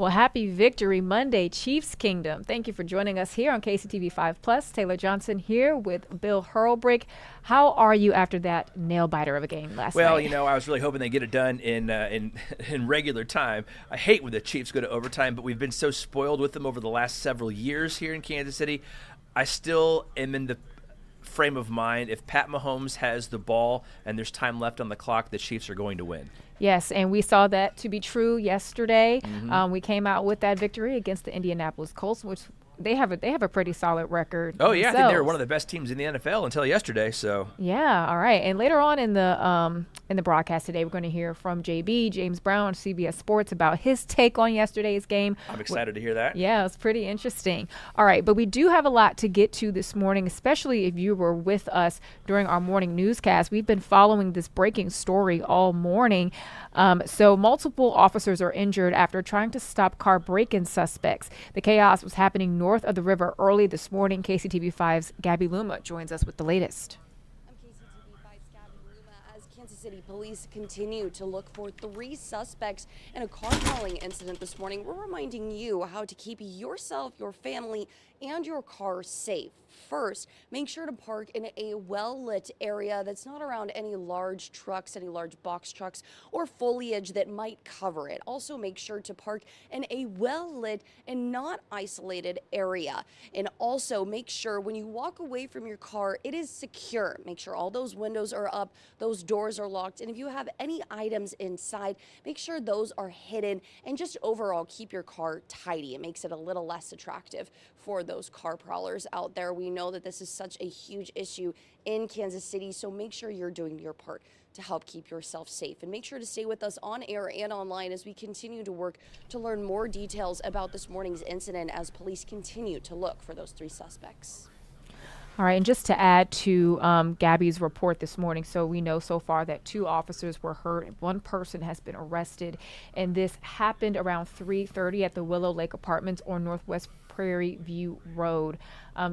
Well, happy Victory Monday, Chiefs Kingdom. Thank you for joining us here on KCTV5 Plus. Taylor Johnson here with Bill Hurrelbrink. How are you after that nail biter of a game last night? Well, I was really hoping they get it done in regular time. I hate when the Chiefs go to overtime, but we've been so spoiled with them over the last several years here in Kansas City. I still am in the frame of mind, if Pat Mahomes has the ball and there's time left on the clock, the Chiefs are going to win. Yes, and we saw that to be true yesterday. We came out with that victory against the Indianapolis Colts, which they have a pretty solid record. Oh yeah, themselves. I think they were one of the best teams in the NFL until yesterday. So yeah, all right. And later on in the broadcast today, we're going to hear from James Brown on CBS Sports about his take on yesterday's game. I'm excited to hear that. Yeah, it's pretty interesting. All right, but we do have a lot to get to this morning, especially if you were with us during our morning newscast. We've been following this breaking story all morning. So multiple officers are injured after trying to stop car break-in suspects. The chaos was happening north of the river early this morning. KCTV5's Gabby Luma joins us with the latest. I'm KCTV5's Gabby Luma as Kansas City police continue to look for 3 suspects in a car hauling incident this morning. We're reminding you how to keep yourself, your family, and your car safe. First, make sure to park in a well-lit area that's not around any large trucks, any large box trucks, or foliage that might cover it. Also, make sure to park in a well-lit and not isolated area. And also, make sure when you walk away from your car, it is secure. Make sure all those windows are up, those doors are locked, and if you have any items inside, make sure those are hidden, and just overall keep your car tidy. It makes it a little less attractive for those car prowlers out there. We know that this is such a huge issue in Kansas City, so make sure you're doing your part to help keep yourself safe. And make sure to stay with us on air and online as we continue to work to learn more details about this morning's incident as police continue to look for those 3 suspects. All right, and just to add to Gabby's report this morning, so we know so far that 2 officers were hurt, 1 person has been arrested, and this happened around 3:30 at the Willow Lake Apartments on Northwest Prairie View Road.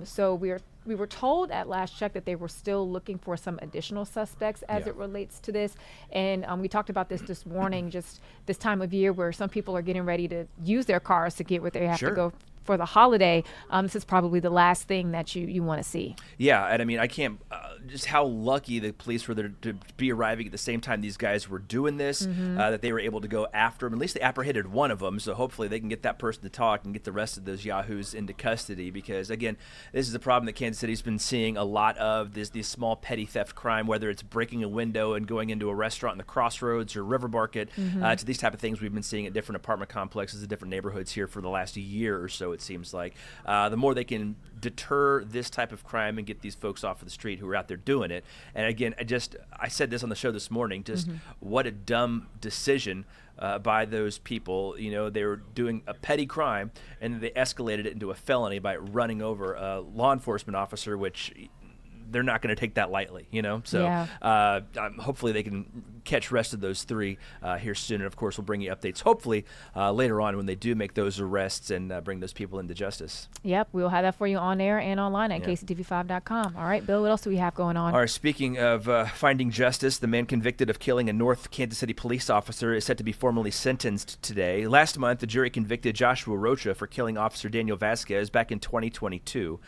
So we were told at last check that they were still looking for some additional suspects as it relates to this. And we talked about this morning, just this time of year where some people are getting ready to use their cars to get where they have to go for the holiday. This is probably the last thing that you want to see. Yeah, and I mean, I can't, just how lucky the police were there to be arriving at the same time these guys were doing this, that they were able to go after them. At least they apprehended one of them, so hopefully they can get that person to talk and get the rest of those yahoos into custody, because, again, this is a problem that Kansas City's been seeing a lot of, these small petty theft crime, whether it's breaking a window and going into a restaurant in the Crossroads or River Market, to these type of things we've been seeing at different apartment complexes in different neighborhoods here for the last year or so, it seems like. The more they can deter this type of crime and get these folks off of the street who are out there doing it. And again, I said this on the show this morning, just what a dumb decision by those people. You know, they were doing a petty crime and they escalated it into a felony by running over a law enforcement officer, which they're not going to take that lightly, So hopefully they can catch rest of those 3 here soon. And, of course, we'll bring you updates hopefully later on when they do make those arrests and bring those people into justice. Yep, we'll have that for you on air and online at KCTV5.com. All right, Bill, what else do we have going on? All right, speaking of finding justice, the man convicted of killing a North Kansas City police officer is set to be formally sentenced today. Last month, the jury convicted Joshua Rocha for killing Officer Daniel Vasquez back in 2022.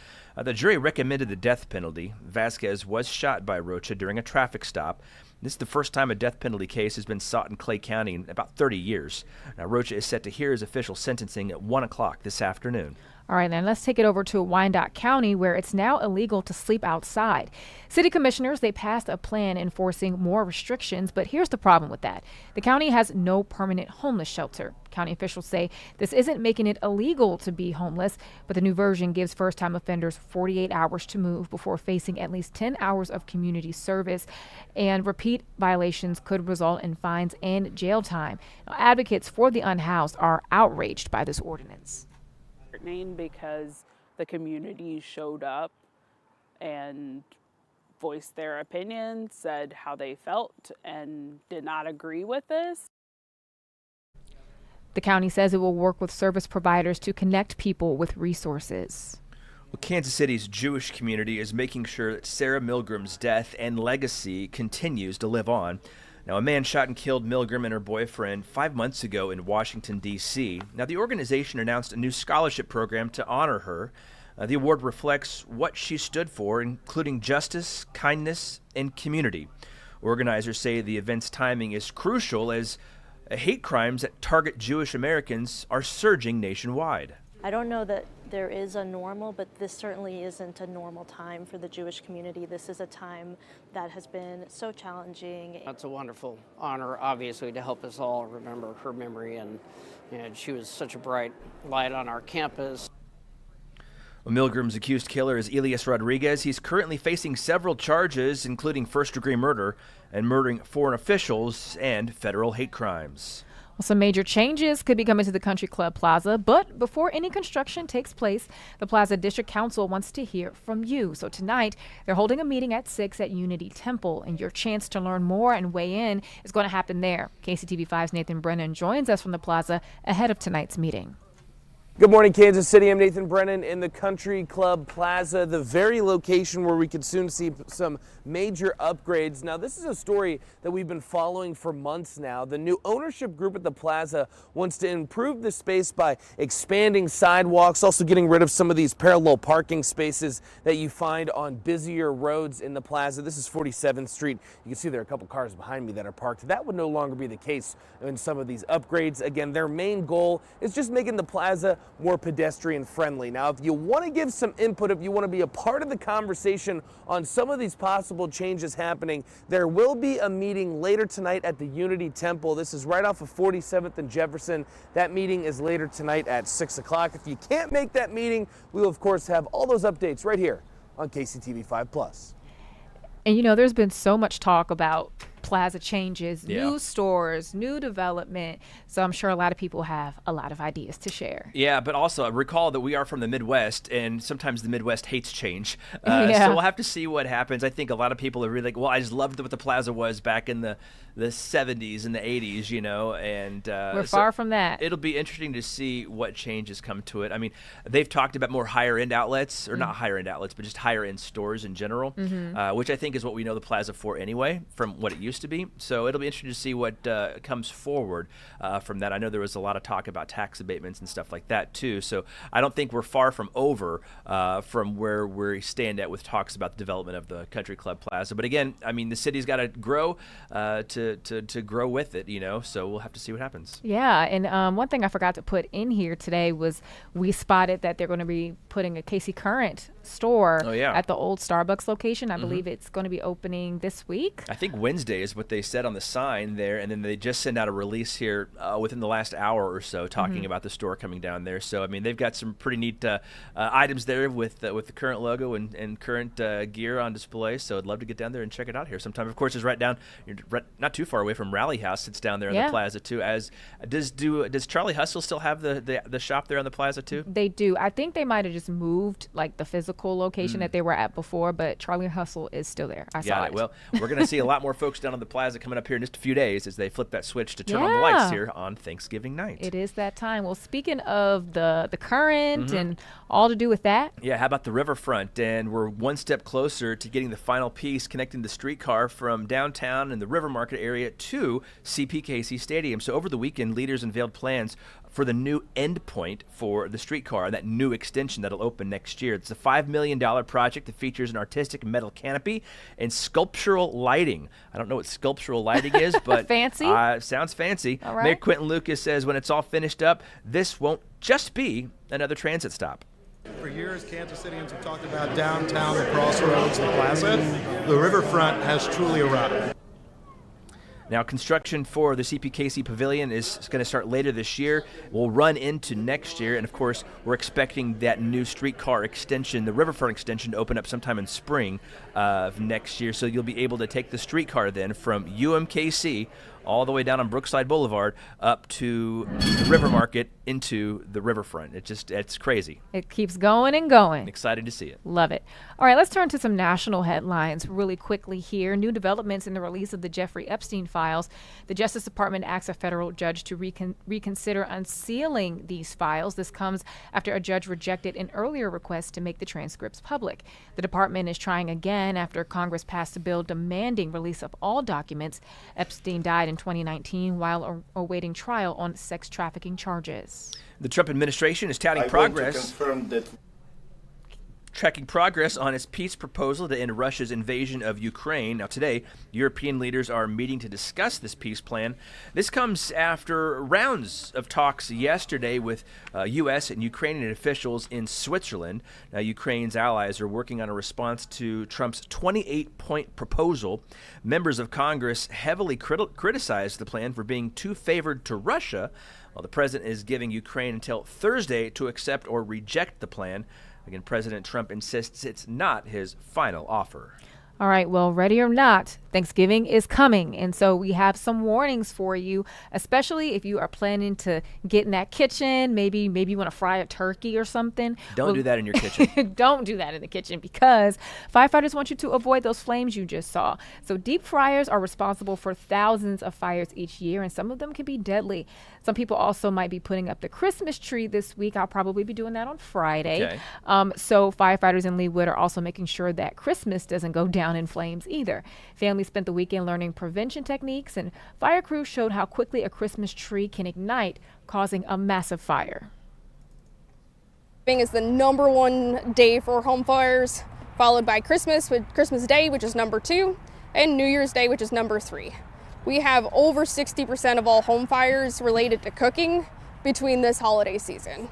The jury recommended the death penalty. Vasquez was shot by Rocha during a traffic stop. This is the first time a death penalty case has been sought in Clay County in about 30 years. Now, Rocha is set to hear his official sentencing at 1 o'clock this afternoon. All right, then let's take it over to Wyandotte County, where it's now illegal to sleep outside. City commissioners, they passed a plan enforcing more restrictions, but here's the problem with that. The county has no permanent homeless shelter. County officials say this isn't making it illegal to be homeless, but the new version gives first-time offenders 48 hours to move before facing at least 10 hours of community service, and repeat violations could result in fines and jail time. Now, advocates for the unhoused are outraged by this ordinance. Because the community showed up and voiced their opinion, said how they felt, and did not agree with this. The county says it will work with service providers to connect people with resources. Well, Kansas City's Jewish community is making sure that Sarah Milgram's death and legacy continues to live on. Now, a man shot and killed Milgram and her boyfriend 5 months ago in Washington, D.C. Now, the organization announced a new scholarship program to honor her. The award reflects what she stood for, including justice, kindness, and community. Organizers say the event's timing is crucial as hate crimes that target Jewish Americans are surging nationwide. I don't know that there is a normal, but this certainly isn't a normal time for the Jewish community. This is a time that has been so challenging. It's a wonderful honor, obviously, to help us all remember her memory, and she was such a bright light on our campus. Well, Milgram's accused killer is Elias Rodriguez. He's currently facing several charges, including first-degree murder and murdering foreign officials and federal hate crimes. Well, some major changes could be coming to the Country Club Plaza, but before any construction takes place, the Plaza District Council wants to hear from you. So tonight, they're holding a meeting at 6 at Unity Temple, and your chance to learn more and weigh in is going to happen there. KCTV5's Nathan Brennan joins us from the plaza ahead of tonight's meeting. Good morning, Kansas City. I'm Nathan Brennan in the Country Club Plaza, the very location where we could soon see some major upgrades. Now, this is a story that we've been following for months now. The new ownership group at the plaza wants to improve the space by expanding sidewalks, also getting rid of some of these parallel parking spaces that you find on busier roads in the plaza. This is 47th Street. You can see there are a couple cars behind me that are parked. That would no longer be the case in some of these upgrades. Again, their main goal is just making the plaza more pedestrian friendly. Now, if you want to give some input, if you want to be a part of the conversation on some of these possible changes happening, there will be a meeting later tonight at the Unity Temple. This is right off of 47th and Jefferson. That meeting is later tonight at 6 o'clock. If you can't make that meeting, we will, of course, have all those updates right here on KCTV5+. And you know, there's been so much talk about plaza changes, new stores, new development. So I'm sure a lot of people have a lot of ideas to share. Yeah, but also recall that we are from the Midwest, and sometimes the Midwest hates change. Yeah. So we'll have to see what happens. I think a lot of people are really like, well, I just loved what the plaza was back in the 70s and the 80s, you know, and we're far from that. It'll be interesting to see what changes come to it. I mean, they've talked about more higher-end outlets, or not higher-end outlets, but just higher-end stores in general, which I think is what we know the plaza for anyway, from what it used to be. So it'll be interesting to see what comes forward from that. I know there was a lot of talk about tax abatements and stuff like that too. So I don't think we're far from over from where we stand at with talks about the development of the Country Club Plaza. But again, I mean, the city's got to grow to grow with it, you know. So we'll have to see what happens. Yeah, and one thing I forgot to put in here today was we spotted that they're going to be putting a KC Current store at the old Starbucks location. I believe it's going to be opening this week. I think Wednesday is what they said on the sign there, and then they just sent out a release here within the last hour or so talking about the store coming down there. So I mean, they've got some pretty neat items there with the current logo and current gear on display. So I'd love to get down there and check it out here sometime. Of course, it's right down, not too far away from Rally House. It's down there in the plaza too. As does Charlie Hustle still have the shop there on the plaza too? They do. I think they might have just moved like the physical location that they were at before, but Charlie Hustle is still there. I saw it. Well, we're going to see a lot more folks down on the plaza coming up here in just a few days as they flip that switch to turn on the lights here on Thanksgiving night. It is that time. Well, speaking of the current and all to do with that. Yeah, how about the riverfront? And we're one step closer to getting the final piece connecting the streetcar from downtown and the River Market area to CPKC Stadium. So over the weekend, leaders unveiled plans for the new endpoint for the streetcar, that new extension that'll open next year. It's a $5 million project that features an artistic metal canopy and sculptural lighting. I don't know what sculptural lighting is, but fancy. Sounds fancy. All right. Mayor Quentin Lucas says when it's all finished up, this won't just be another transit stop. For years, Kansas Cityans have talked about downtown, the crossroads, the plaza. The riverfront has truly arrived. Now, construction for the CPKC Pavilion is going to start later this year. We'll run into next year. And, of course, we're expecting that new streetcar extension, the riverfront extension, to open up sometime in spring of next year. So you'll be able to take the streetcar then from UMKC all the way down on Brookside Boulevard up to the River Market into the riverfront. It's crazy. It keeps going and going. Excited to see it. Love it. All right, let's turn to some national headlines really quickly here. New developments in the release of the Jeffrey Epstein files. The Justice Department asks a federal judge to reconsider unsealing these files. This comes after a judge rejected an earlier request to make the transcripts public. The department is trying again after Congress passed a bill demanding release of all documents. Epstein died in 2019 while awaiting trial on sex trafficking charges. The Trump administration is touting tracking progress on its peace proposal to end Russia's invasion of Ukraine. Now today, European leaders are meeting to discuss this peace plan. This comes after rounds of talks yesterday with U.S. and Ukrainian officials in Switzerland. Now, Ukraine's allies are working on a response to Trump's 28-point proposal. Members of Congress heavily criticized the plan for being too favored to Russia, while the president is giving Ukraine until Thursday to accept or reject the plan. Again, President Trump insists it's not his final offer. All right, well, ready or not, Thanksgiving is coming. And so we have some warnings for you, especially if you are planning to get in that kitchen. Maybe you want to fry a turkey or something. Don't do that in your kitchen. Don't do that in the kitchen, because firefighters want you to avoid those flames you just saw. So deep fryers are responsible for thousands of fires each year, and some of them can be deadly. Some people also might be putting up the Christmas tree this week. I'll probably be doing that on Friday. Okay. So firefighters in Leawood are also making sure that Christmas doesn't go down in flames either. Families spent the weekend learning prevention techniques, and fire crews showed how quickly a Christmas tree can ignite, causing a massive fire. Thanksgiving is the #1 day for home fires, followed by Christmas, with Christmas Day, which is #2, and New Year's Day, which is #3. We have over 60% of all home fires related to cooking between this holiday season.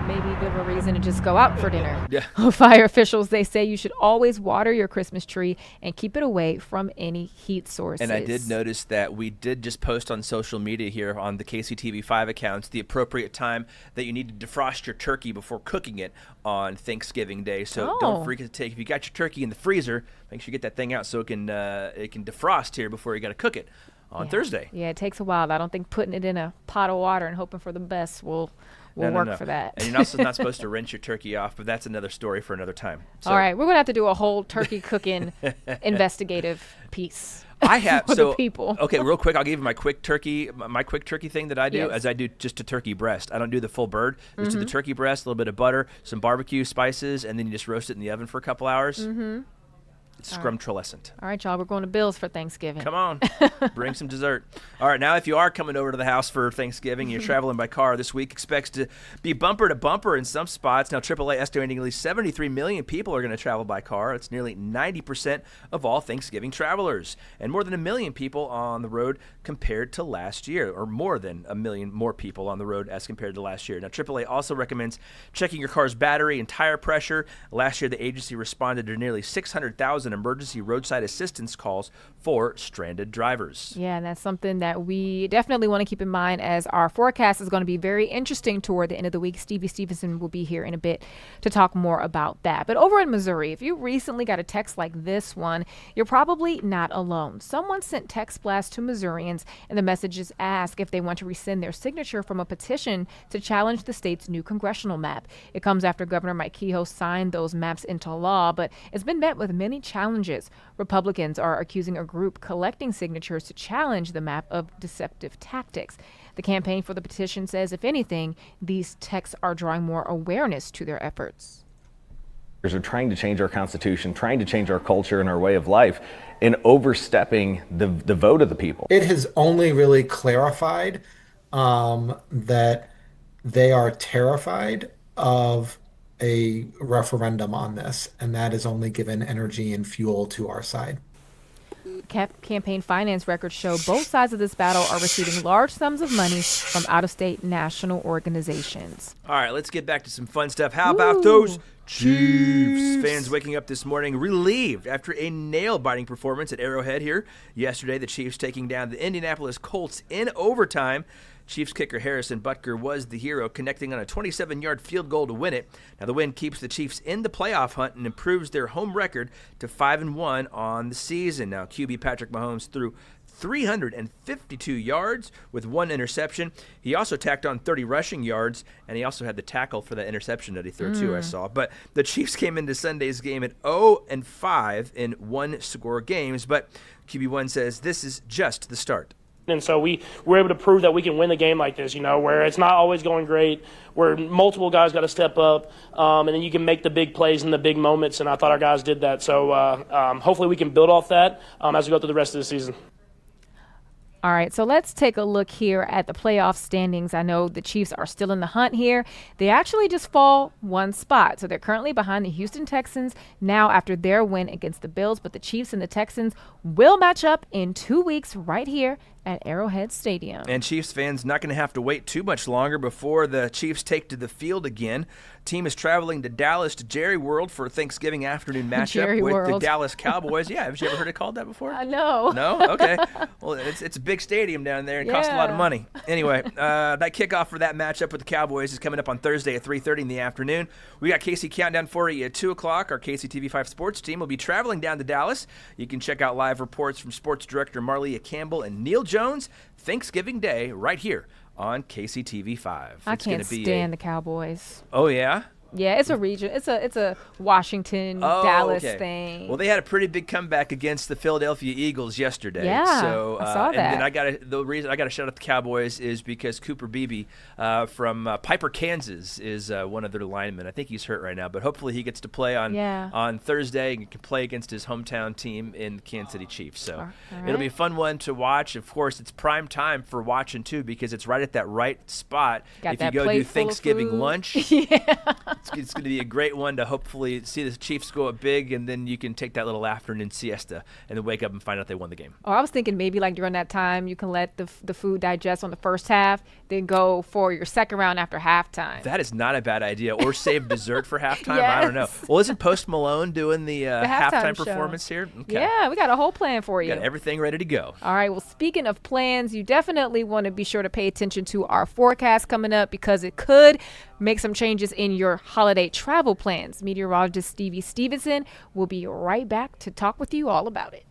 Maybe a bit of a reason to just go out for dinner. Yeah. Fire officials, they say you should always water your Christmas tree and keep it away from any heat sources. And I did notice that we did just post on social media here on the KCTV5 accounts the appropriate time that you need to defrost your turkey before cooking it on Thanksgiving Day. So don't forget to take, if you got your turkey in the freezer, make sure you get that thing out so it can defrost here before you got to cook it on Thursday. Yeah, it takes a while. I don't think putting it in a pot of water and hoping for the best will work for that. And you're also not supposed to rinse your turkey off, but that's another story for another time. So, all right, we're going to have to do a whole turkey cooking investigative piece. I have for the people. Okay, real quick, I'll give you my quick turkey thing that I do. As I do just a turkey breast. I don't do the full bird. Just do the turkey breast, a little bit of butter, some barbecue spices, and then you just roast it in the oven for a couple hours. It's scrumtrolescent. All right, y'all, we're going to Bill's for Thanksgiving. Come on, bring some dessert. All right, now if you are coming over to the house for Thanksgiving, you're traveling by car this week, expects to be bumper to bumper in some spots. Now, AAA estimating at least 73 million people are going to travel by car. It's nearly 90% of all Thanksgiving travelers, and more than 1 million people on the road compared to last year, or more than 1 million more people on the road as compared to last year. Now, AAA also recommends checking your car's battery and tire pressure. Last year, the agency responded to nearly 600,000 emergency roadside assistance calls for stranded drivers. Yeah, and that's something that we definitely want to keep in mind, as our forecast is going to be very interesting toward the end of the week. Stevie Stevenson will be here in a bit to talk more about that. But over in Missouri, if you recently got a text like this one, you're probably not alone. Someone sent text blasts to Missourians, and the messages ask if they want to rescind their signature from a petition to challenge the state's new congressional map. It comes after Governor Mike Kehoe signed those maps into law, but it's been met with many challenges. Republicans are accusing a group collecting signatures to challenge the map of deceptive tactics. The campaign for the petition says, if anything, these texts are drawing more awareness to their efforts. Are trying to change our Constitution, trying to change our culture and our way of life, and overstepping the vote of the people. It has only really clarified that they are terrified of a referendum on this, and that has only given energy and fuel to our side. Campaign finance records show both sides of this battle are receiving large sums of money from out-of-state national organizations. All right, let's get back to some fun stuff. How about those Chiefs? Fans waking up this morning relieved after a nail-biting performance at Arrowhead here yesterday. The Chiefs taking down the Indianapolis Colts in overtime. Chiefs kicker Harrison Butker was the hero, connecting on a 27-yard field goal to win it. Now, the win keeps the Chiefs in the playoff hunt and improves their home record to 5-1 on the season. Now, QB Patrick Mahomes threw 352 yards with 1 interception. He also tacked on 30 rushing yards, and he also had the tackle for that interception that he threw too, I saw. But the Chiefs came into Sunday's game at 0-5 in 1-score games, but QB1 says this is just the start. And so we were able to prove that we can win the game like this, where it's not always going great, where multiple guys got to step up, and then you can make the big plays in the big moments, and I thought our guys did that. So hopefully we can build off that as we go through the rest of the season. All right, so let's take a look here at the playoff standings. I know the Chiefs are still in the hunt here. They actually just fall 1 spot. So they're currently behind the Houston Texans now after their win against the Bills. But the Chiefs and the Texans will match up in 2 weeks right here at Arrowhead Stadium. And Chiefs fans not going to have to wait too much longer before the Chiefs take to the field again. Team is traveling to Dallas to Jerry World for a Thanksgiving afternoon matchup with the Dallas Cowboys. Yeah, have you ever heard it called that before? No. No? Okay. Well, it's a big stadium down there and costs a lot of money. Anyway, that kickoff for that matchup with the Cowboys is coming up on Thursday at 3:30 in the afternoon. We got KC Countdown for you at 2 o'clock. Our KCTV5 sports team will be traveling down to Dallas. You can check out live reports from sports director Marlia Campbell and Neil Jones Thanksgiving Day right here on KCTV5. I can't stand the Cowboys. Oh, yeah? Yeah, it's a region. It's a Washington, Dallas thing. Well, they had a pretty big comeback against the Philadelphia Eagles yesterday. Yeah, so, I saw that. And then the reason I got to shout out the Cowboys is because Cooper Beebe from Piper, Kansas, is one of their linemen. I think he's hurt right now, but hopefully he gets to play on Thursday and can play against his hometown team in the Kansas City Chiefs. So it'll be a fun one to watch. Of course, it's prime time for watching too because it's right at that right spot. Got if that you go plate do Thanksgiving full of lunch. Yeah. It's going to be a great one to hopefully see the Chiefs go up big, and then you can take that little afternoon siesta and then wake up and find out they won the game. Oh, I was thinking maybe like during that time you can let the food digest on the first half, then go for your second round after halftime. That is not a bad idea. Or save dessert for halftime. Yes. I don't know. Well, isn't Post Malone doing the halftime performance here? Okay. Yeah, we got a whole plan for you. Got everything ready to go. All right. Well, speaking of plans, you definitely want to be sure to pay attention to our forecast coming up because it could make some changes in your holiday travel plans. Meteorologist Stevie Stevenson will be right back to talk with you all about it.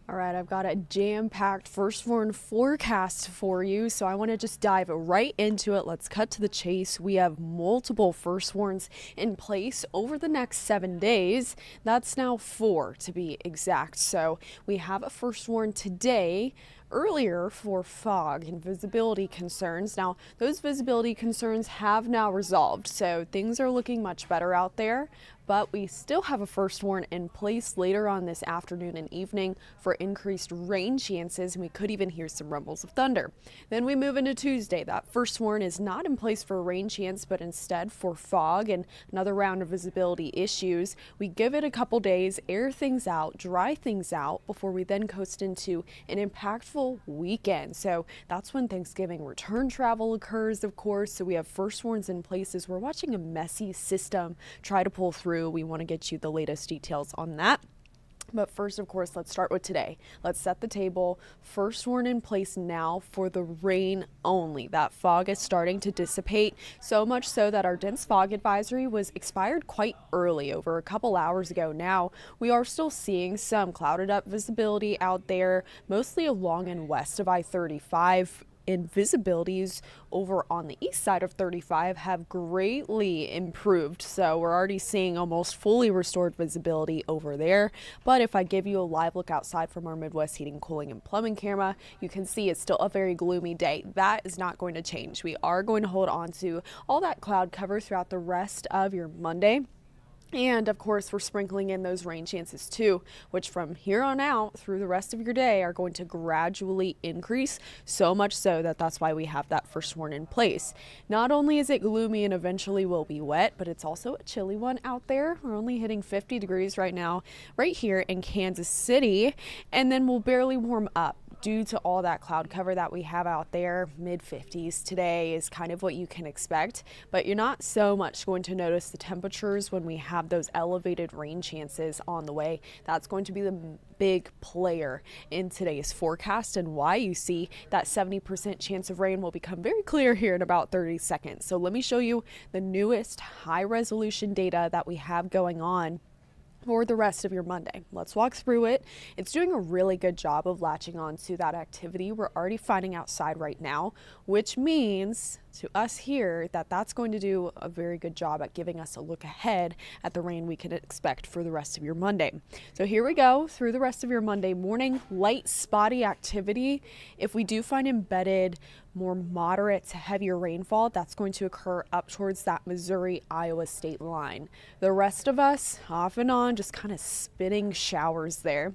All right, I've got a jam-packed first warn forecast for you, so I want to just dive right into it. Let's cut to the chase. We have multiple first warns in place over the next 7 days. That's now 4 to be exact. So we have a first warn today earlier for fog and visibility concerns. Now, those visibility concerns have now resolved, so things are looking much better out there. But we still have a first warn in place later on this afternoon and evening for increased rain chances, and we could even hear some rumbles of thunder. Then we move into Tuesday. That first warn is not in place for a rain chance, but instead for fog and another round of visibility issues. We give it a couple days, air things out, dry things out before we then coast into an impactful weekend. So that's when Thanksgiving return travel occurs, of course. So we have first warns in place as we're watching a messy system try to pull through. We want to get you the latest details on that. But first, of course, let's start with today. Let's set the table. First warn in place now for the rain only. That fog is starting to dissipate, so much so that our dense fog advisory was expired quite early, over a couple hours ago now. We are still seeing some clouded up visibility out there, mostly along and west of I-35. And visibilities over on the east side of 35 have greatly improved. So we're already seeing almost fully restored visibility over there. But if I give you a live look outside from our Midwest Heating, Cooling, and Plumbing camera, you can see it's still a very gloomy day. That is not going to change. We are going to hold on to all that cloud cover throughout the rest of your Monday. And of course, we're sprinkling in those rain chances too, which from here on out through the rest of your day are going to gradually increase, so much so that that's why we have that first warn in place. Not only is it gloomy and eventually will be wet, but it's also a chilly one out there. We're only hitting 50 degrees right now, right here in Kansas City, and then we'll barely warm up. Due to all that cloud cover that we have out there, mid-50s today is kind of what you can expect, but you're not so much going to notice the temperatures when we have those elevated rain chances on the way. That's going to be the big player in today's forecast, and why you see that 70% chance of rain will become very clear here in about 30 seconds. So let me show you the newest high-resolution data that we have going on for the rest of your Monday. Let's walk through it. It's doing a really good job of latching on to that activity we're already finding outside right now, which means to us here that that's going to do a very good job at giving us a look ahead at the rain we can expect for the rest of your Monday. So here we go through the rest of your Monday morning. Light spotty activity. If we do find embedded more moderate to heavier rainfall, that's going to occur up towards that Missouri-Iowa state line. The rest of us off and on, just kind of spitting showers there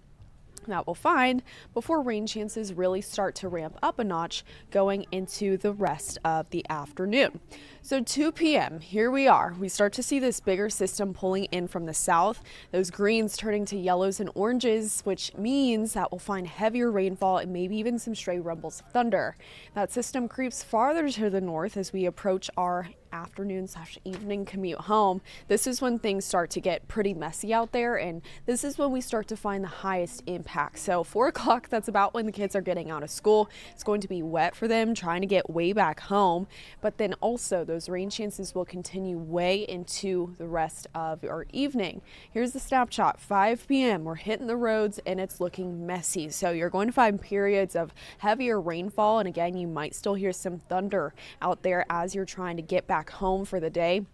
that we'll find before rain chances really start to ramp up a notch going into the rest of the afternoon. So 2 p.m., here we are. We start to see this bigger system pulling in from the south, those greens turning to yellows and oranges, which means that we'll find heavier rainfall and maybe even some stray rumbles of thunder. That system creeps farther to the north as we approach our afternoon/evening commute home. This is when things start to get pretty messy out there, and this is when we start to find the highest impact. So 4 o'clock, that's about when the kids are getting out of school. It's going to be wet for them trying to get way back home, but then also those rain chances will continue way into the rest of our evening. Here's the snapshot. 5 p.m. we're hitting the roads and it's looking messy. So you're going to find periods of heavier rainfall, and again, you might still hear some thunder out there as you're trying to get back home for the day.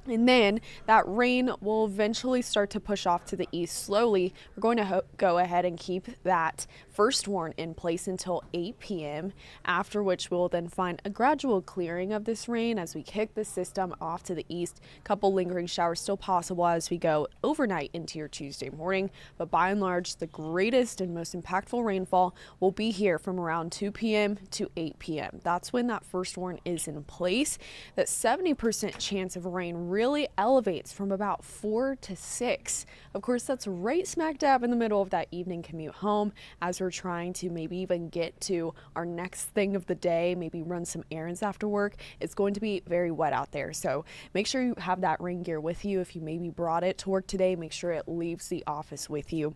And then that rain will eventually start to push off to the east slowly. We're going to go ahead and keep that first warn in place until 8 p.m., after which we'll then find a gradual clearing of this rain as we kick the system off to the east. A couple lingering showers still possible as we go overnight into your Tuesday morning, but by and large, the greatest and most impactful rainfall will be here from around 2 p.m. to 8 p.m. That's when that first warn is in place. That 70% chance of rain really elevates from about 4 to 6. Of course, that's right smack dab in the middle of that evening commute home as we're trying to maybe even get to our next thing of the day, maybe run some errands after work. It's going to be very wet out there. So make sure you have that rain gear with you. If you maybe brought it to work today, make sure it leaves the office with you,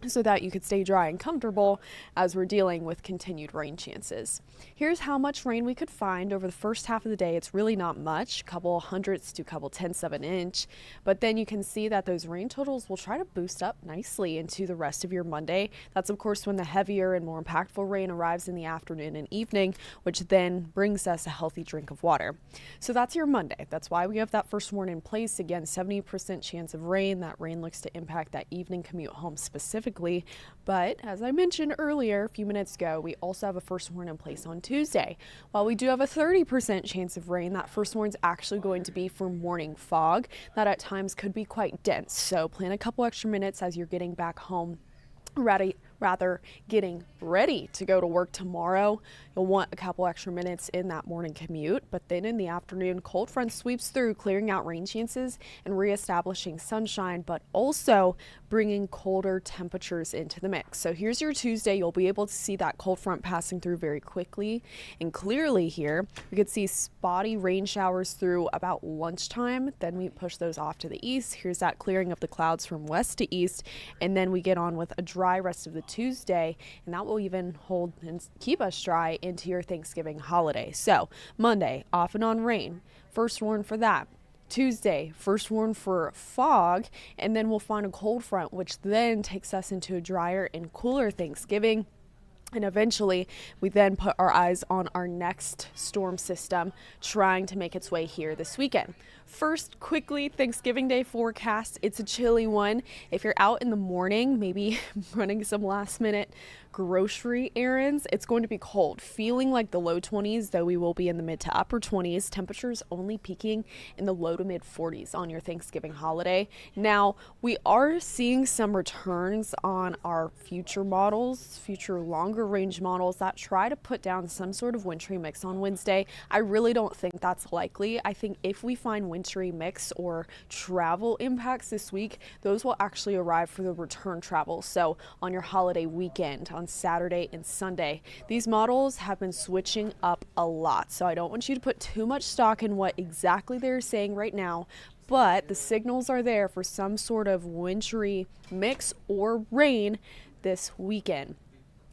so that you could stay dry and comfortable as we're dealing with continued rain chances. Here's how much rain we could find over the first half of the day. It's really not much, a couple hundredths to a couple tenths of an inch, but then you can see that those rain totals will try to boost up nicely into the rest of your Monday. That's of course when the heavier and more impactful rain arrives in the afternoon and evening, which then brings us a healthy drink of water. So that's your Monday. That's why we have that first warn in place. Again, 70% chance of rain. That rain looks to impact that evening commute home specifically. specifically. But as I mentioned earlier, a few minutes ago, we also have a first warn in place on Tuesday. While we do have a 30% chance of rain, that first warn's actually going to be for morning fog that at times could be quite dense. So plan a couple extra minutes as you're getting back home. Rather getting ready to go to work tomorrow. You'll want a couple extra minutes in that morning commute, but then in the afternoon, cold front sweeps through, clearing out rain chances and reestablishing sunshine, but also bringing colder temperatures into the mix. So here's your Tuesday. You'll be able to see that cold front passing through very quickly and clearly here. We could see spotty rain showers through about lunchtime. Then we push those off to the east. Here's that clearing of the clouds from west to east, and then we get on with a dry rest of the Tuesday, and that will even hold and keep us dry into your Thanksgiving holiday. So Monday, off and on rain, first warn for that. Tuesday, first warn for fog, and then we'll find a cold front, which then takes us into a drier and cooler Thanksgiving. And eventually, we then put our eyes on our next storm system trying to make its way here this weekend. First, quickly, Thanksgiving Day forecast. It's a chilly one. If you're out in the morning, maybe running some last minute grocery errands, it's going to be cold, feeling like the low 20s, though we will be in the mid to upper 20s. Temperatures only peaking in the low to mid 40s on your Thanksgiving holiday. Now, we are seeing some returns on our future models, future longer range models that try to put down some sort of wintry mix on Wednesday. I really don't think that's likely. I think if we find wintry mix or travel impacts this week, those will actually arrive for the return travel. So on your holiday weekend, on Saturday and Sunday. These models have been switching up a lot, so I don't want you to put too much stock in what exactly they're saying right now, but the signals are there for some sort of wintry mix or rain this weekend.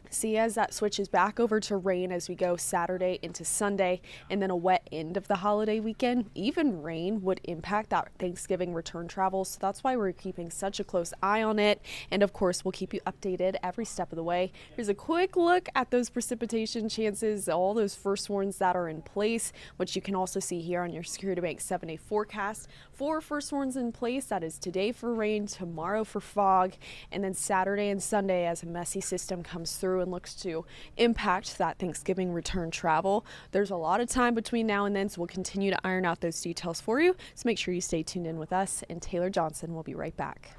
See, as that switches back over to rain as we go Saturday into Sunday, and then a wet end of the holiday weekend, even rain would impact that Thanksgiving return travel. So that's why we're keeping such a close eye on it. And of course, we'll keep you updated every step of the way. Here's a quick look at those precipitation chances, all those first warns that are in place, which you can also see here on your Security Bank 7-day forecast. 4 first warns in place. That is today for rain, tomorrow for fog, and then Saturday and Sunday as a messy system comes through and looks to impact that Thanksgiving return travel. There's a lot of time between now and then, so we'll continue to iron out those details for you. So make sure you stay tuned in with us, and Taylor Johnson will be right back.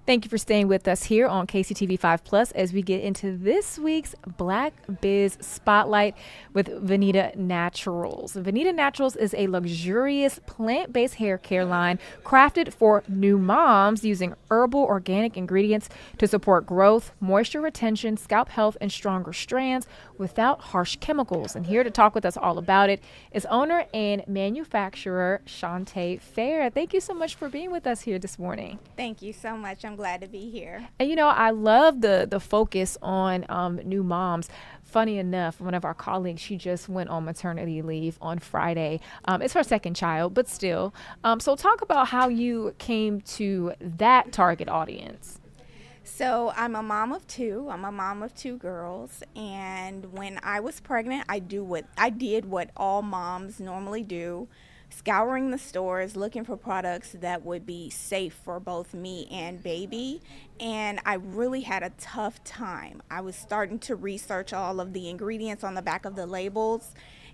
Thank you for staying with us here on KCTV5 Plus as we get into this week's Black Biz Spotlight with Venita Naturals. Venita Naturals is a luxurious plant-based hair care line crafted for new moms using herbal organic ingredients to support growth, moisture retention, scalp health, and stronger strands without harsh chemicals. And here to talk with us all about it is owner and manufacturer Shantae Fair. Thank you so much for being with us here this morning. Thank you so much. I'm glad to be here. And you know, I love the focus on new moms. Funny enough, one of our colleagues, she just went on maternity leave on Friday. It's her second child, but still. So talk about how you came to that target audience. So I'm a mom of two. I'm a mom of two girls. And when I was pregnant, I did what all moms normally do. Scouring the stores, looking for products that would be safe for both me and baby. And I really had a tough time. I was starting to research all of the ingredients on the back of the labels,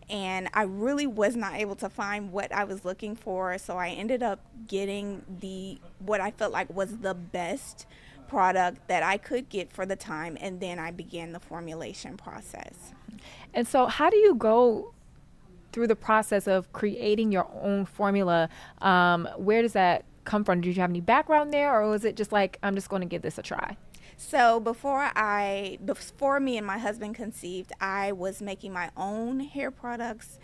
and I really was not able to find what I was looking for. So I ended up getting what I felt like was the best product that I could get for the time, and then I began the formulation process. And so how do you go through the process of creating your own formula? Where does that come from? Did you have any background there, or was it just like, I'm just going to give this a try? So before me and my husband conceived, I was making my own hair products,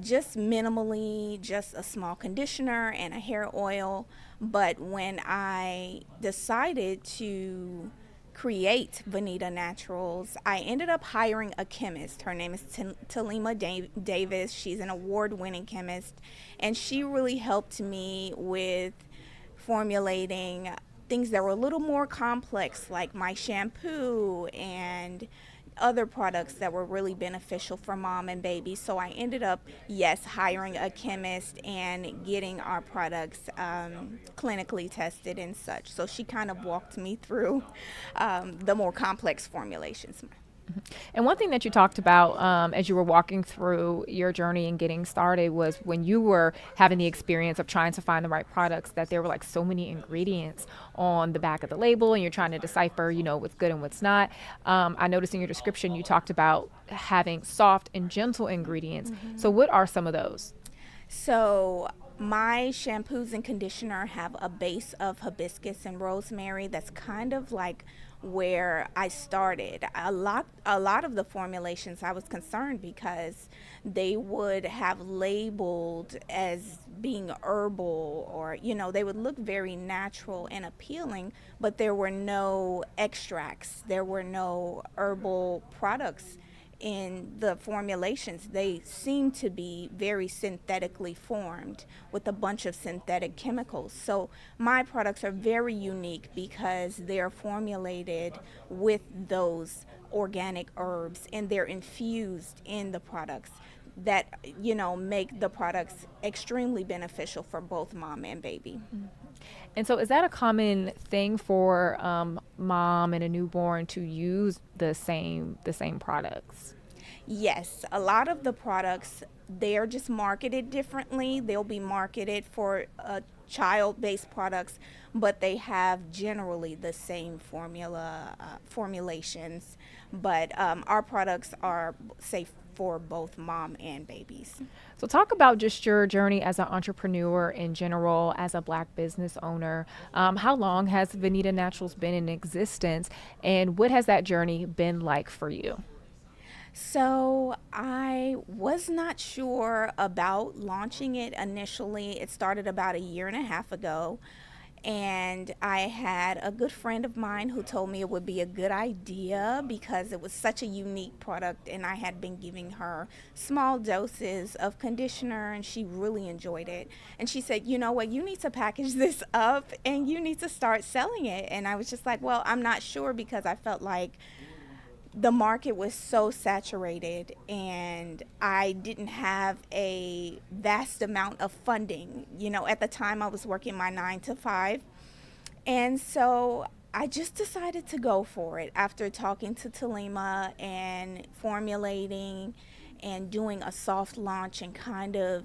just minimally, just a small conditioner and a hair oil. But when I decided to create Venita Naturals, I ended up hiring a chemist. Her name is Talima Davis. She's an award-winning chemist, and she really helped me with formulating things that were a little more complex, like my shampoo and other products that were really beneficial for mom and baby. So I ended up, hiring a chemist and getting our products clinically tested and such. So she kind of walked me through the more complex formulations. And one thing that you talked about as you were walking through your journey and getting started was when you were having the experience of trying to find the right products, that there were like so many ingredients on the back of the label and you're trying to decipher, what's good and what's not. I noticed in your description you talked about having soft and gentle ingredients. Mm-hmm. So what are some of those? So my shampoos and conditioner have a base of hibiscus and rosemary. That's kind of like where I started. A lot of the formulations I was concerned because they would have labeled as being herbal, or they would look very natural and appealing, but there were no extracts, there were no herbal products in the formulations. They seem to be very synthetically formed with a bunch of synthetic chemicals. So my products are very unique because they're formulated with those organic herbs, and they're infused in the products that make the products extremely beneficial for both mom and baby. And so is that a common thing for mom and a newborn to use the same products? Yes, a lot of the products, they're just marketed differently. They'll be marketed for child-based products, but they have generally the same formulations. But our products are safe for both mom and babies. So talk about just your journey as an entrepreneur in general, as a Black business owner. How long has Venita Naturals been in existence, and what has that journey been like for you? So I was not sure about launching it initially. It started about 1.5 years ago. And I had a good friend of mine who told me it would be a good idea because it was such a unique product, and I had been giving her small doses of conditioner and she really enjoyed it. And she said, you know what, you need to package this up and you need to start selling it. And I was just like, well, I'm not sure, because I felt like the market was so saturated and I didn't have a vast amount of funding. At the time I was working my 9 to 5. And so I just decided to go for it after talking to Talima and formulating and doing a soft launch and kind of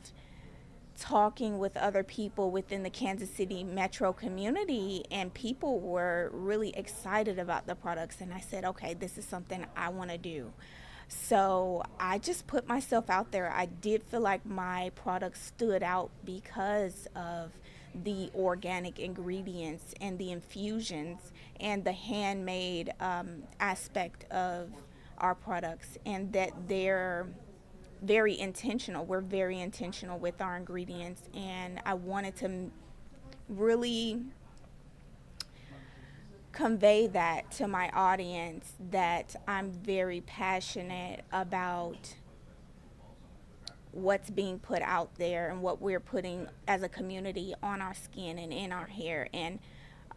talking with other people within the Kansas City metro community, and people were really excited about the products. And I said, okay, this is something I want to do. So I just put myself out there. I did feel like my products stood out because of the organic ingredients and the infusions and the handmade aspect of our products, and that they're very intentional. We're very intentional with our ingredients, and I wanted to really convey that to my audience, that I'm very passionate about what's being put out there and what we're putting as a community on our skin and in our hair. And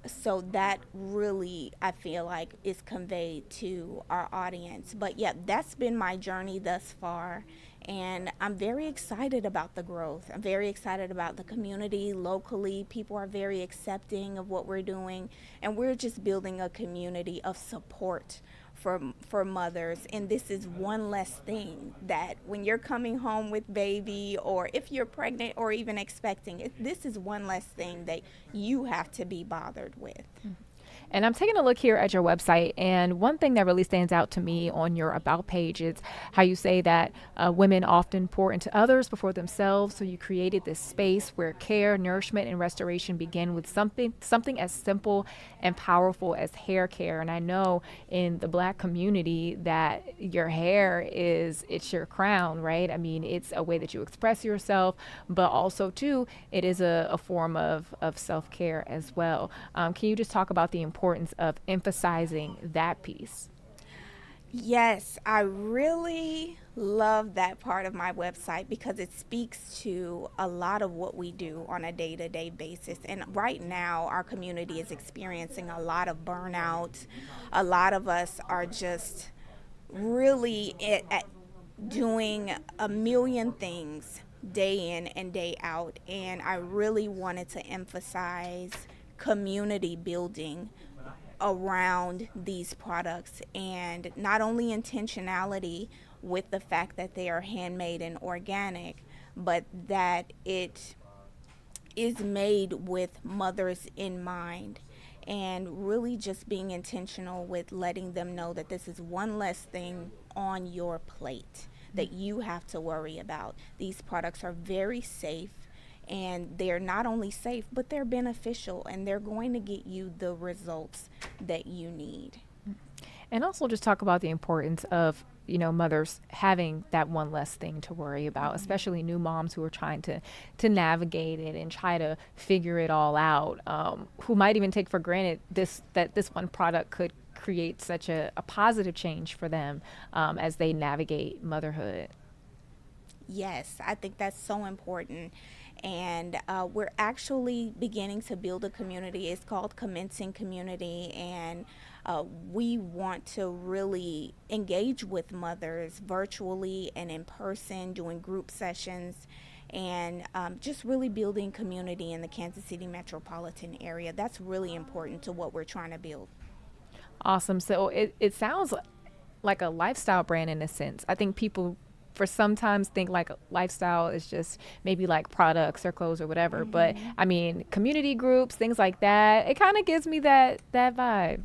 so that really, I feel like, is conveyed to our audience. But yeah, that's been my journey thus far, and I'm very excited about the growth. I'm very excited about the community locally. People are very accepting of what we're doing, and we're just building a community of support for mothers. And this is one less thing that when you're coming home with baby, or if you're pregnant or even expecting, this is one less thing that you have to be bothered with. And I'm taking a look here at your website, and one thing that really stands out to me on your About page is how you say that women often pour into others before themselves. So you created this space where care, nourishment, and restoration begin with something as simple and powerful as hair care. And I know in the Black community that your hair it's your crown, right? I mean, it's a way that you express yourself, but also too, it is a form of self-care as well. Can you just talk about the importance of emphasizing that piece? Yes, I really love that part of my website because it speaks to a lot of what we do on a day-to-day basis. And right now, our community is experiencing a lot of burnout. A lot of us are just really at doing a million things day in and day out. And I really wanted to emphasize community building around these products, and not only intentionality with the fact that they are handmade and organic, but that it is made with mothers in mind, and really just being intentional with letting them know that this is one less thing on your plate that you have to worry about. These products are very safe, and they're not only safe, but they're beneficial, and they're going to get you the results that you need. And also just talk about the importance of, mothers having that one less thing to worry about, especially new moms who are trying to navigate it and try to figure it all out, who might even take for granted that this one product could create such a positive change for them as they navigate motherhood. Yes, I think that's so important. And we're actually beginning to build a community. It's called Commencing Community, and we want to really engage with mothers virtually and in person, doing group sessions, and just really building community in the Kansas City metropolitan area. That's really important to what we're trying to build. Awesome. So it sounds like a lifestyle brand in a sense. I think people for sometimes think like lifestyle is just maybe like products or clothes or whatever. Mm-hmm. But I mean, community groups, things like that, it kind of gives me that vibe.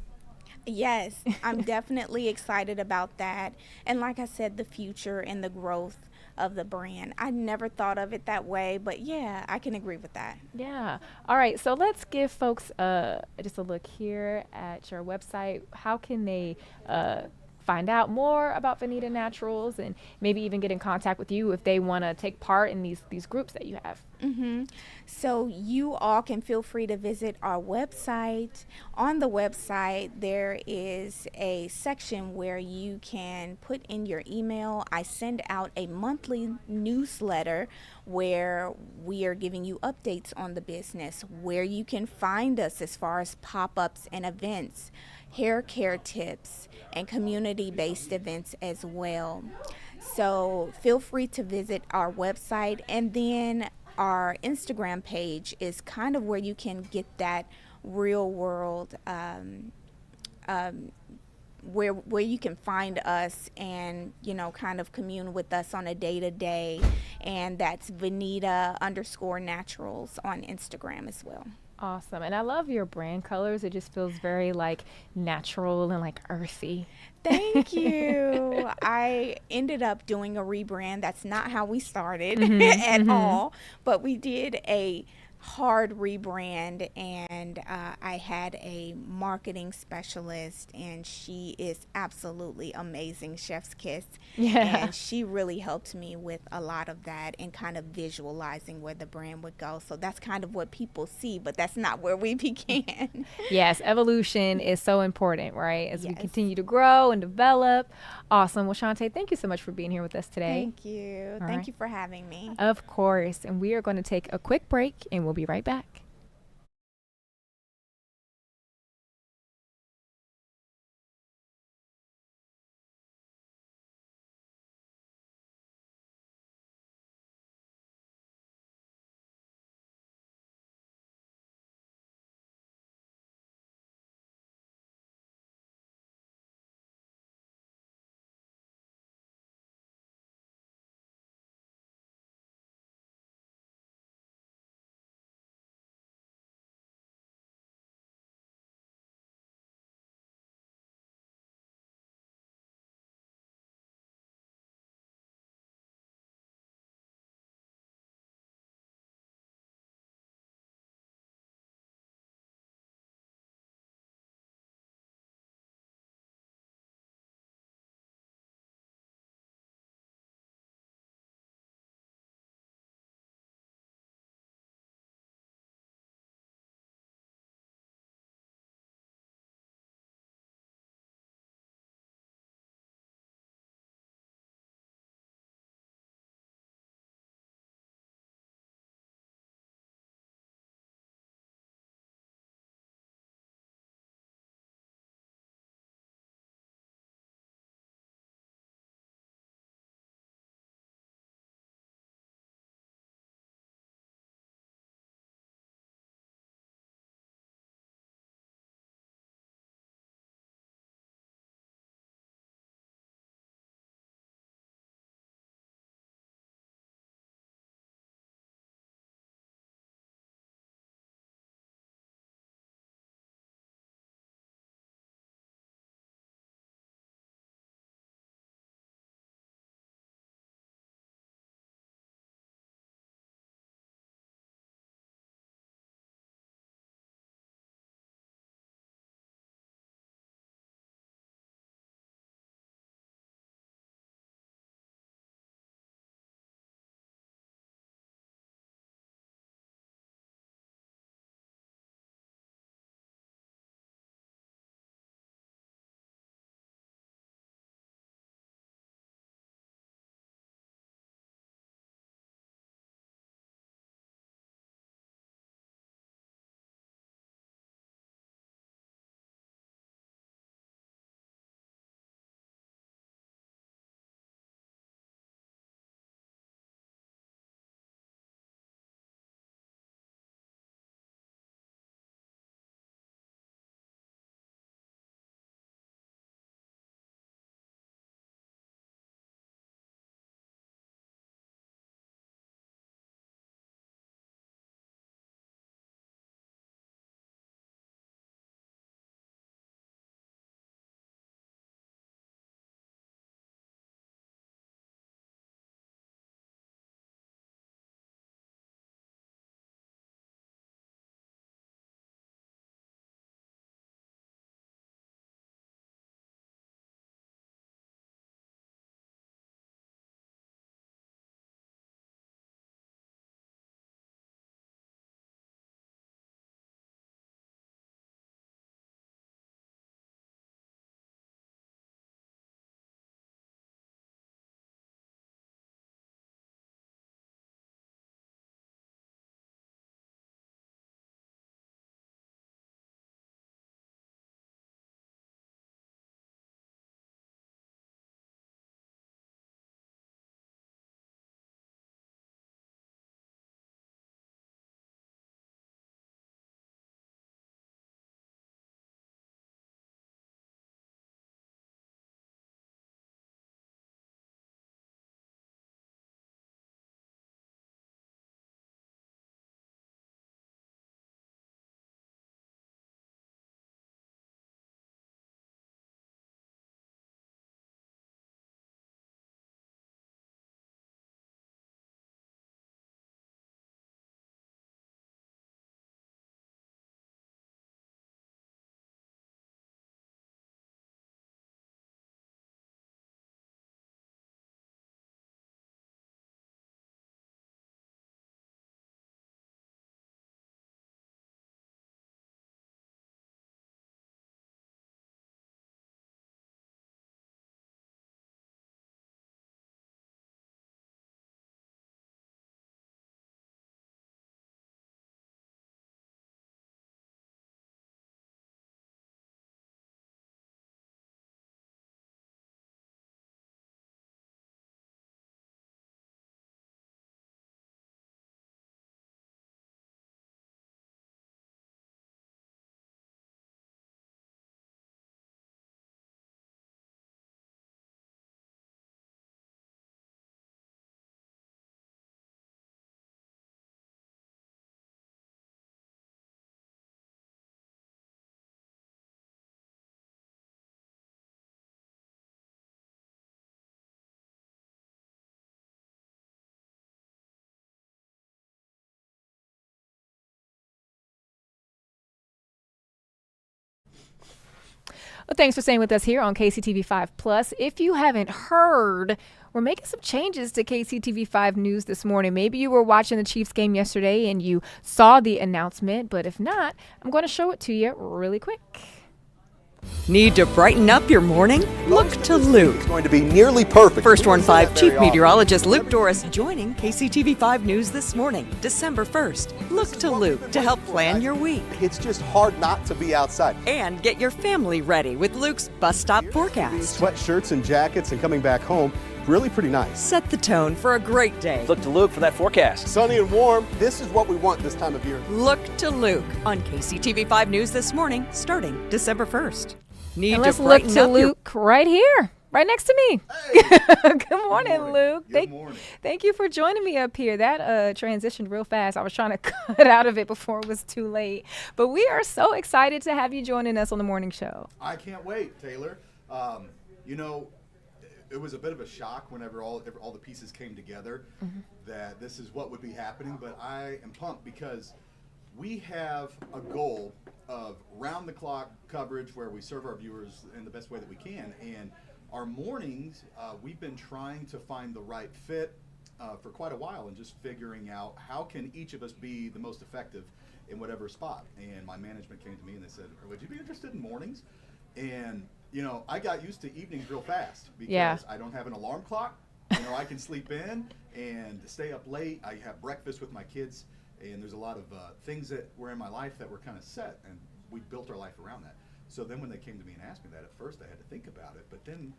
Yes, I'm definitely excited about that. And like I said, the future and the growth of the brand. I never thought of it that way, but yeah, I can agree with that. Yeah. All right. So let's give folks just a look here at your website. How can they find out more about Vanita Naturals, and maybe even get in contact with you if they want to take part in these groups that you have? Mm-hmm. So you all can feel free to visit our website. On the website, there is a section where you can put in your email. I send out a monthly newsletter where we are giving you updates on the business, where you can find us as far as pop-ups and events, hair care tips, and community-based events as well. So feel free to visit our website, and then our Instagram page is kind of where you can get that real world where you can find us and, you know, kind of commune with us on a day-to-day. And that's Vanita_naturals on Instagram as well. Awesome. And I love your brand colors. It just feels very like natural and like earthy. Thank you. I ended up doing a rebrand. That's not how we started at all, but we did a hard rebrand, and I had a marketing specialist, and she is absolutely amazing, chef's kiss. Yeah. And she really helped me with a lot of that and kind of visualizing where the brand would go. So that's kind of what people see, but that's not where we began. Yes, evolution is so important, right? As we continue to grow and develop. Awesome. Well, Shantae, thank you so much for being here with us today. Thank you. Thank you for having me. Of course. And we are going to take a quick break, and we'll be right back. Well, thanks for staying with us here on KCTV5 Plus. If you haven't heard, we're making some changes to KCTV5 News this morning. Maybe you were watching the Chiefs game yesterday and you saw the announcement, but if not, I'm going to show it to you really quick. Need to brighten up your morning? Look to Luke. It's going to be nearly perfect. First Warn 5 Chief Meteorologist Luke Doris joining KCTV5 News this morning, December 1st. Look to Luke to help plan your week. It's just hard not to be outside. And get your family ready with Luke's bus stop forecast. Sweatshirts and jackets and coming back home, really pretty nice. Set the tone for a great day. Look to Luke for that forecast. Sunny and warm. This is what we want this time of year. Look to Luke on KCTV5 News this morning, starting December 1st. Need and to let's look to Luke right here, right next to me. Hey. Good morning, Luke. Good morning. Thank you for joining me up here. That transitioned real fast. I was trying to cut out of it before it was too late. But we are so excited to have you joining us on the morning show. I can't wait, Taylor. You know, it was a bit of a shock whenever all the pieces came together that this is what would be happening. But I am pumped because we have a goal of round-the-clock coverage where we serve our viewers in the best way that we can. And our mornings, we've been trying to find the right fit for quite a while and just figuring out how can each of us be the most effective in whatever spot. And my management came to me and they said, would you be interested in mornings? And, you know, I got used to evenings real fast because I don't have an alarm clock. You know, I can sleep in and stay up late. I have breakfast with my kids. And there's a lot of things that were in my life that were kind of set, and we built our life around that. So then when they came to me and asked me that, at first I had to think about it. But then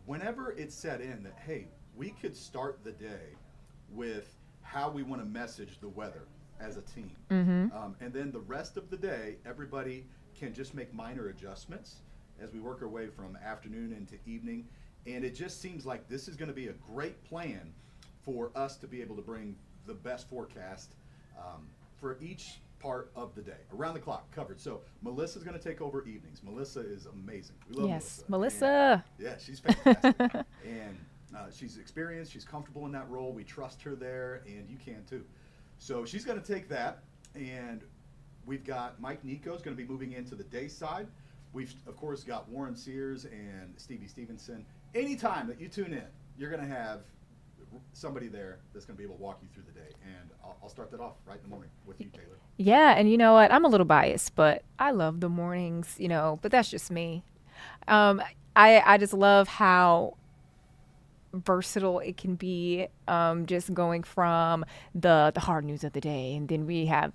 whenever it set in that, hey, we could start the day with how we want to message the weather as a team. And then the rest of the day, everybody can just make minor adjustments as we work our way from afternoon into evening. And it just seems like this is going to be a great plan for us to be able to bring the best forecast for each part of the day, around the clock covered. So Melissa's going to take over evenings. Melissa is amazing. We love Melissa. And, yeah, she's fantastic. And she's experienced. She's comfortable in that role. We trust her there, and you can too. So she's going to take that, and we've got Mike Nico's going to be moving into the day side. We've, of course, got Warren Sears and Stevie Stevenson. Anytime that you tune in, you're going to have somebody there that's going to be able to walk you through the day. And I'll start that off right in the morning with you, Taylor. Yeah, and you know what? I'm a little biased, but I love the mornings, you know, but that's just me. I just love how versatile it can be, just going from the hard news of the day, and then we have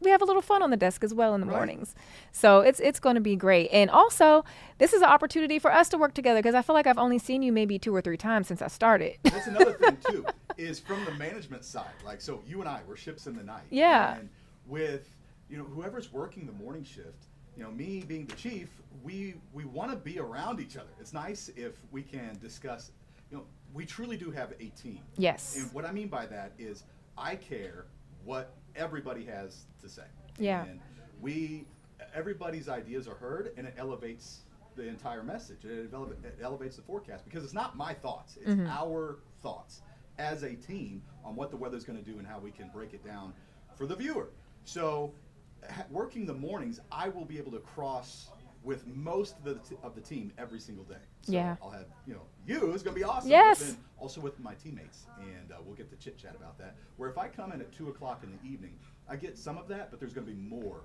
we have a little fun on the desk as well in the mornings. So it's going to be great. And also, this is an opportunity for us to work together because I feel like I've only seen you maybe 2 or 3 times since I started. That's another thing too, is from the management side. Like, so you and I, we're ships in the night. Yeah. And with, you know, whoever's working the morning shift, you know, me being the chief, we want to be around each other. It's nice if we can discuss, you know, we truly do have a team. Yes. And what I mean by that is I care what everybody has to say. Yeah. And everybody's ideas are heard, and it elevates the entire message. It elevates the forecast because it's not my thoughts. It's our thoughts as a team on what the weather's going to do and how we can break it down for the viewer. So working the mornings, I will be able to cross with most of the team every single day. So I'll have, you know, it's going to be awesome. Yes. But then also with my teammates, and we'll get to chit chat about that. Where if I come in at 2 o'clock in the evening, I get some of that, but there's going to be more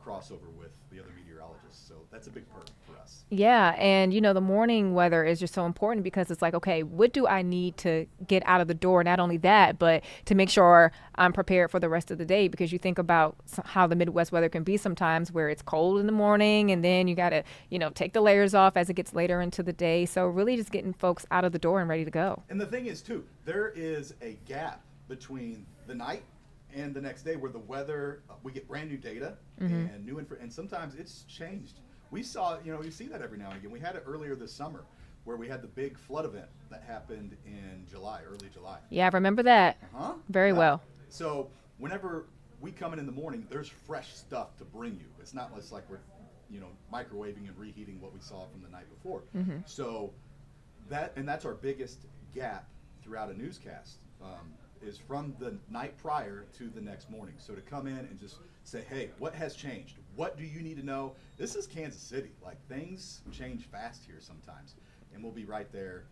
crossover with the other meteorologists. So that's a big perk for us. Yeah, and you know, the morning weather is just so important because it's like, okay, what do I need to get out of the door? Not only that, but to make sure I'm prepared for the rest of the day, because you think about how the Midwest weather can be sometimes where it's cold in the morning and then you got to, you know, take the layers off as it gets later into the day. So really just getting folks out of the door and ready to go. And the thing is too, there is a gap between the night and the next day where the weather, we get brand new data and new info, and sometimes it's changed. We saw, you know, you see that every now and again. We had it earlier this summer where we had the big flood event that happened in July, early July. Yeah, I remember that very well. So whenever we come in the morning, there's fresh stuff to bring you. It's not just like we're, you know, microwaving and reheating what we saw from the night before. So that's our biggest gap throughout a newscast. Is from the night prior to the next morning. So to come in and just say, hey, what has changed? What do you need to know? This is Kansas City. Like, things change fast here sometimes, and we'll be right there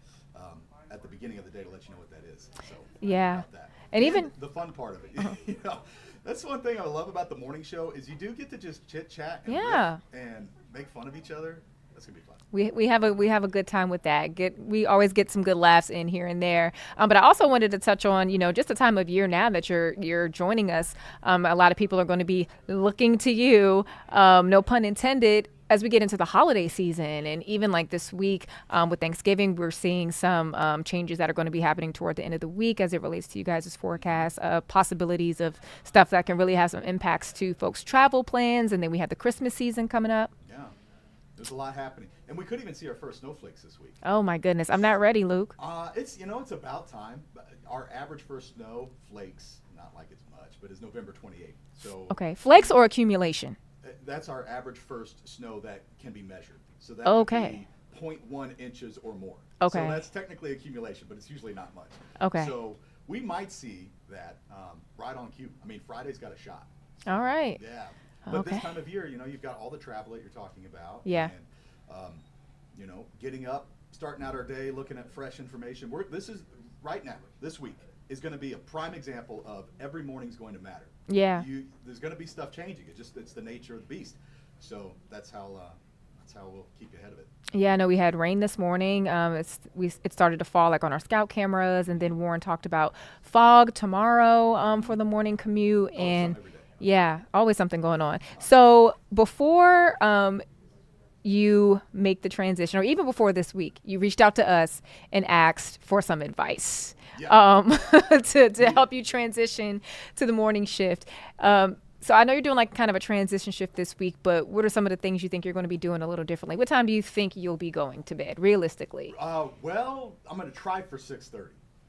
at the beginning of the day to let you know what that is. So Yeah. about that. And even the fun part of it, you know, that's one thing I love about the morning show is you do get to just chit chat and Yeah. riff and make fun of each other. That's gonna be fun. we have a good time with that. We always get some good laughs in here and there. But I also wanted to touch on, just the time of year now that you're joining us. A lot of people are going to be looking to you, no pun intended, as we get into the holiday season. And even like this week with Thanksgiving, we're seeing some changes that are going to be happening toward the end of the week as it relates to you guys' forecast, possibilities of stuff that can really have some impacts to folks' travel plans. And then we have the Christmas season coming up. Yeah, there's a lot happening, and we could even see our first snowflakes this week. Oh my goodness, I'm not ready, Luke. It's about time. Our average first snowflakes, not like it's much, but is November 28th. So Okay, flakes or accumulation? that's our average first snow that can be measured. So that Okay. would be 0.1 inches or more. Okay. So that's technically accumulation, but it's usually not much. Okay. So we might see that right on cue. I mean, Friday's got a shot. All right. Yeah. But Okay. this time of year, you've got all the travel that you're talking about. Yeah. And, getting up, starting out our day, looking at fresh information. This is right now, this week is going to be a prime example of every morning's going to matter. Yeah. There's going to be stuff changing. It's the nature of the beast. So that's how we'll keep you ahead of it. Yeah, no, we had rain this morning. It started to fall like on our scout cameras, and then Warren talked about fog tomorrow for the morning commute, and yeah, always something going on. So before you make the transition, or even before this week, you reached out to us and asked for some advice to help you transition to the morning shift. So I know you're doing like kind of a transition shift this week, but what are some of the things you think you're going to be doing a little differently? What time do you think you'll be going to bed, realistically? Well, I'm going to try for 6:30.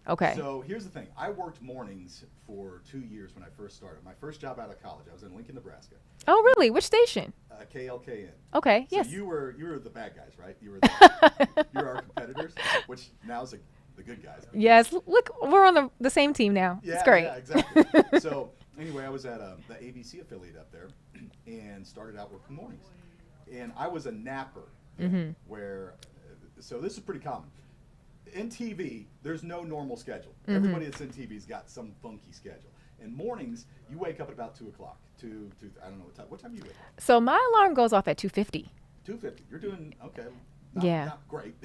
Okay. So here's the thing. I worked mornings for 2 years when I first started. My first job out of college, I was in Lincoln, Nebraska. Oh, really? Which station? KLKN. Okay, so yes. You were the bad guys, right? You were our competitors, which now is the good guys. Yes. Look, we're on the same team now. Yeah, it's great. Yeah, exactly. So anyway, I was at the ABC affiliate up there and started out working mornings. And I was a napper so this is pretty common. In TV, there's no normal schedule. Everybody that's in TV's got some funky schedule. In mornings, you wake up at about 2 o'clock. I don't know what time do you wake up? So my alarm goes off at 2:50. 2:50. You're doing okay. Not great.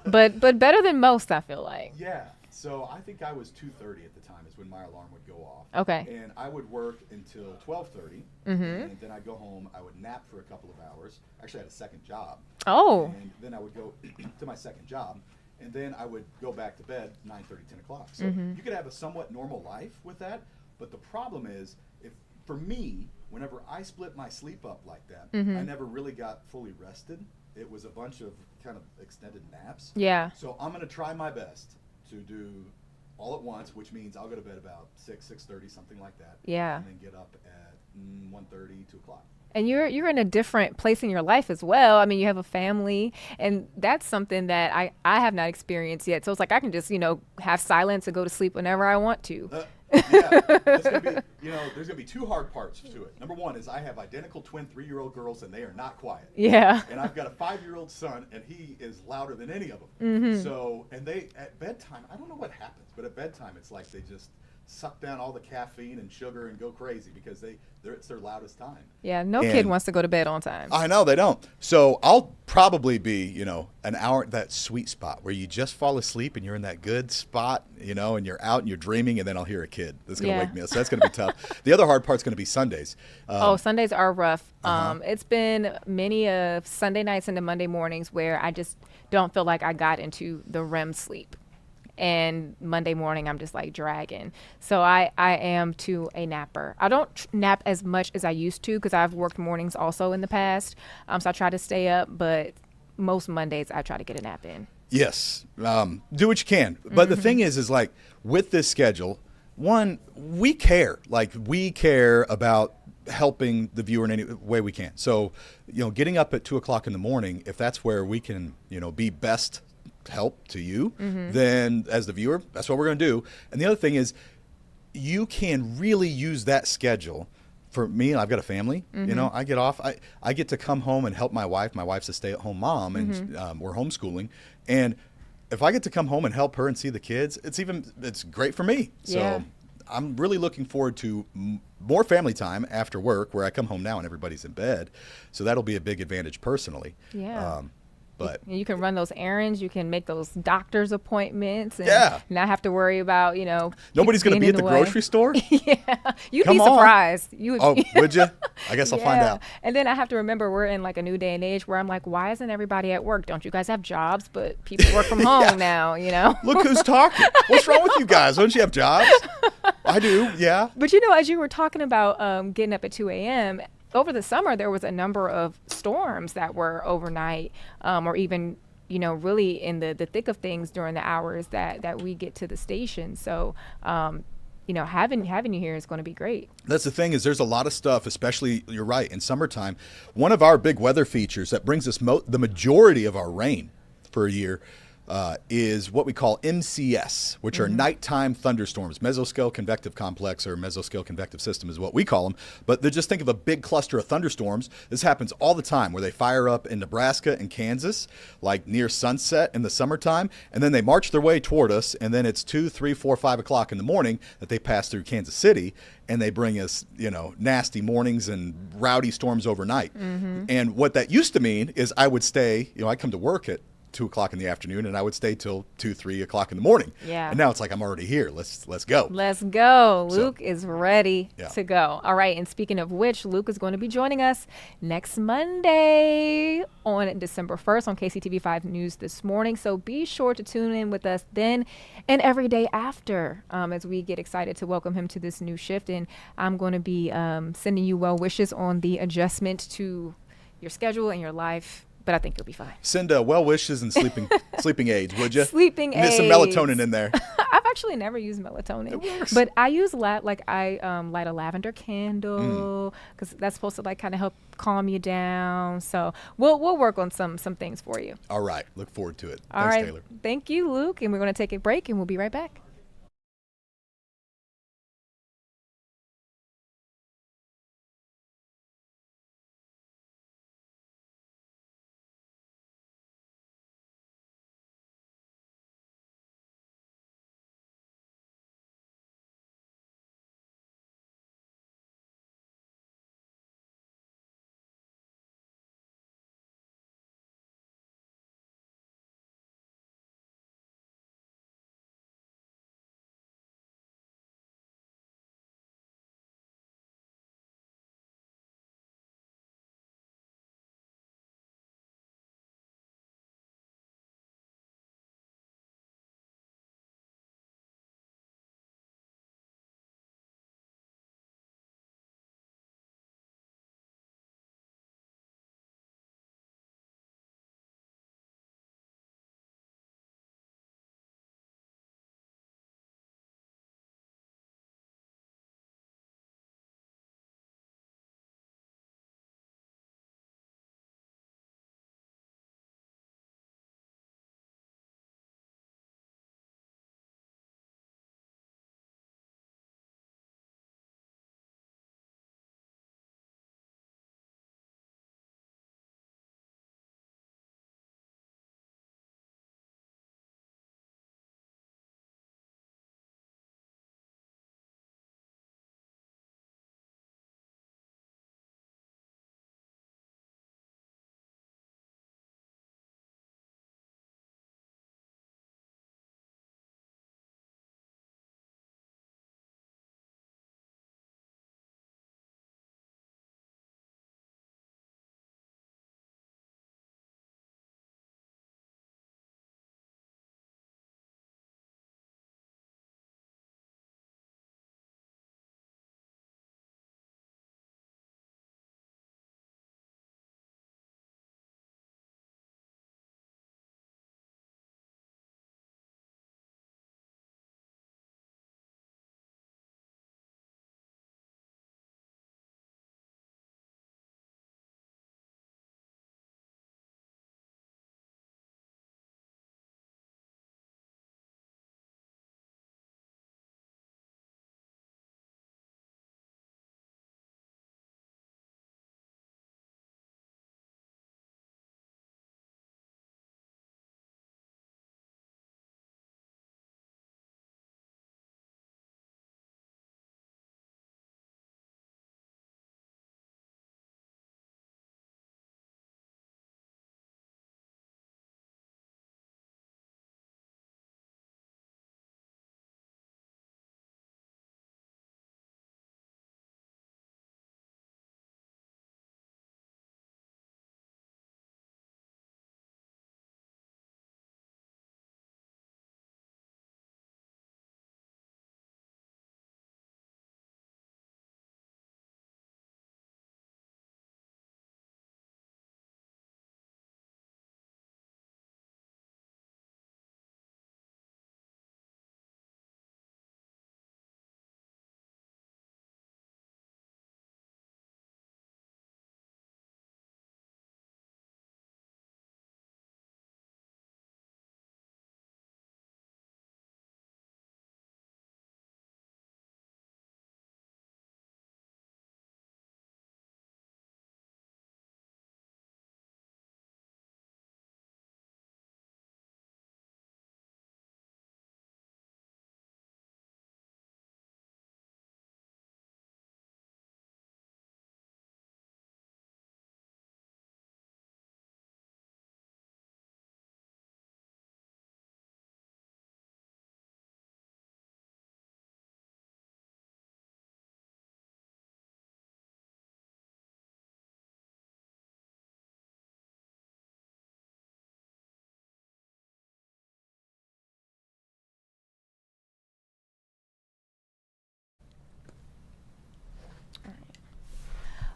but better than most, I feel like. Yeah. So I think I was 2:30 at the time is when my alarm would go off. Okay. And I would work until 12:30, and then I'd go home. I would nap for a couple of hours. Actually, I had a second job. Oh. And then I would go to my second job, and then I would go back to bed 9:30, 10 o'clock. So you could have a somewhat normal life with that, but the problem is, for me, whenever I split my sleep up like that, I never really got fully rested. It was a bunch of kind of extended naps. Yeah. So I'm going to try my best to do all at once, which means I'll go to bed about 6:30, something like that. Yeah. And then get up at 1:30, 2 o'clock. And you're in a different place in your life as well. I mean, you have a family, and that's something that I have not experienced yet. So it's like I can just, have silence and go to sleep whenever I want to. There's going to be two hard parts to it. Number one is I have identical twin 3-year-old girls, and they are not quiet. Yeah. And I've got a 5-year-old son, and he is louder than any of them. So, and they, at bedtime, I don't know what happens, but at bedtime, it's like they just suck down all the caffeine and sugar and go crazy because it's their loudest time. Yeah, no kid wants to go to bed on time. I know, they don't. So I'll probably be, an hour at that sweet spot where you just fall asleep and you're in that good spot, and you're out and you're dreaming, and then I'll hear a kid that's going to wake me up. So that's going to be tough. The other hard part's going to be Sundays. Sundays are rough. It's been many of Sunday nights into Monday mornings where I just don't feel like I got into the REM sleep. And Monday morning, I'm just like dragging. So I am too a napper. I don't nap as much as I used to because I've worked mornings also in the past. So I try to stay up, but most Mondays I try to get a nap in. Yes. Do what you can. But the thing is like with this schedule, one, we care. Like we care about helping the viewer in any way we can. So, getting up at 2 o'clock in the morning, if that's where we can, be best help to you, then as the viewer, that's what we're going to do. And the other thing is you can really use that schedule for me, I've got a family. Mhm. You know, I get off. I get to come home and help my wife. My wife's a stay-at-home mom, and we're homeschooling. And if I get to come home and help her and see the kids, it's great for me. Yeah. So I'm really looking forward to more family time after work, where I come home now and everybody's in bed. So that'll be a big advantage personally. Yeah. But You can run those errands. You can make those doctor's appointments. And Yeah. not have to worry about, nobody's going to being be in at the way. grocery store. Yeah. You'd Come be on. surprised. You would. Oh, would you? I guess I'll find Yeah. out. And then I have to remember we're in like a new day and age where I'm like, why isn't everybody at work? Don't you guys have jobs? But people work from home now, Look who's talking. What's wrong with you guys? Don't you have jobs? I do, yeah. But as you were talking about getting up at 2 a.m., over the summer, there was a number of storms that were overnight or even, really in the thick of things during the hours that we get to the station. So, having you here is going to be great. That's the thing, is there's a lot of stuff, especially, you're right, in summertime. One of our big weather features that brings us the majority of our rain for a year is what we call MCS, which are nighttime thunderstorms. Mesoscale convective complex, or mesoscale convective system is what we call them. But just think of a big cluster of thunderstorms. This happens all the time, where they fire up in Nebraska and Kansas, like near sunset in the summertime, and then they march their way toward us, and then it's 2, 3, 4, 5 o'clock in the morning that they pass through Kansas City, and they bring us, nasty mornings and rowdy storms overnight. And what that used to mean is I would stay, I come to work at 2 o'clock in the afternoon, and I would stay till 2, 3 o'clock in the morning. Yeah. And now it's like, I'm already here. Let's go. Let's go. So, Luke is ready yeah. to go. All right. And speaking of which, Luke is going to be joining us next Monday on December 1st on KCTV5 News This Morning. So be sure to tune in with us then and every day after as we get excited to welcome him to this new shift. And I'm going to be sending you well wishes on the adjustment to your schedule and your life. But I think you'll be fine. Send well wishes and sleeping aids, would you? Sleeping Get some aids. melatonin in there. I've actually never used melatonin. It works. But I use I light a lavender candle because that's supposed to kind of help calm you down. So we'll work on some things for you. All right. Look forward to it. All Thanks, right. Taylor. Thank you, Luke. And we're going to take a break and we'll be right back.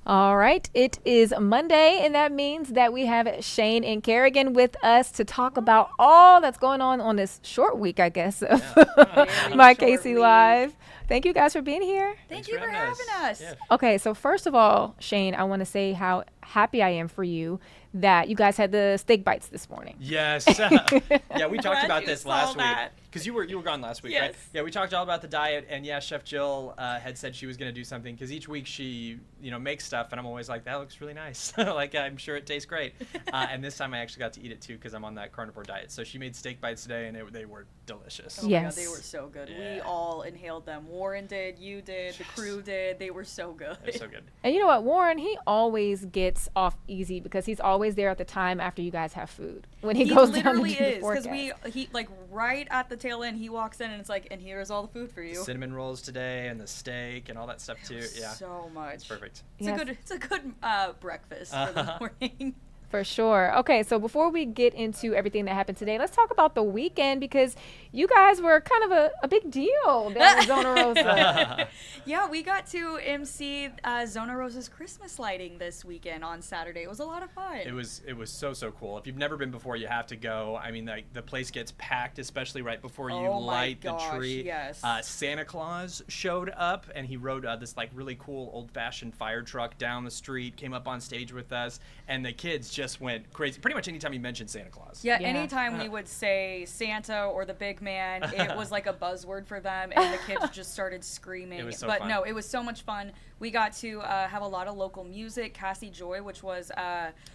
All right, it is Monday, and that means that we have Shane and Kerrigan with us to talk about all that's going on this short week, I guess, of my KC Live. Thank you guys for being here. Thank you for having us. Yeah. Okay, so first of all, Shane, I want to say how happy I am for you that you guys had the steak bites this morning. Yes. Yeah, we talked about this last week that. because you were gone last week, Yes. right? Yeah, we talked all about the diet, and yeah, Chef Jill had said she was going to do something because each week she makes stuff, and I'm always like, that looks really nice. Like, I'm sure it tastes great. And this time I actually got to eat it too because I'm on that carnivore diet. So she made steak bites today, and they were delicious. Oh Yes. my God, they were so good. Yeah. We all inhaled them. Warren did, you did, the crew did. They were so good. They're so good. And you know what, Warren, he always gets off easy because he's always there at the time after you guys have food. When he goes down to literally do the is forecast. he like right at the tail end he walks in and it's like, and here's all the food for you. Cinnamon rolls today, and the steak, and all that stuff too. Yeah, So much. it's perfect. It's a good breakfast for the morning. For sure. Okay, so before we get into everything that happened today, let's talk about the weekend because you guys were kind of a big deal down in Zona Rosa. Yeah, we got to MC Zona Rosa's Christmas lighting this weekend on Saturday. It was a lot of fun. It was so cool. If you've never been before, you have to go. I mean, the place gets packed, especially right before you Oh my light gosh, the tree. yes. Santa Claus showed up, and he rode this like really cool old-fashioned fire truck down the street, came up on stage with us, and the kids just went crazy. Pretty much anytime you mentioned Santa Claus. Yeah, anytime we would say Santa or the big man, it was like a buzzword for them, and the kids just started screaming. It was so but fun. no, it was so much fun. We got to have a lot of local music. Cassie Joy, which was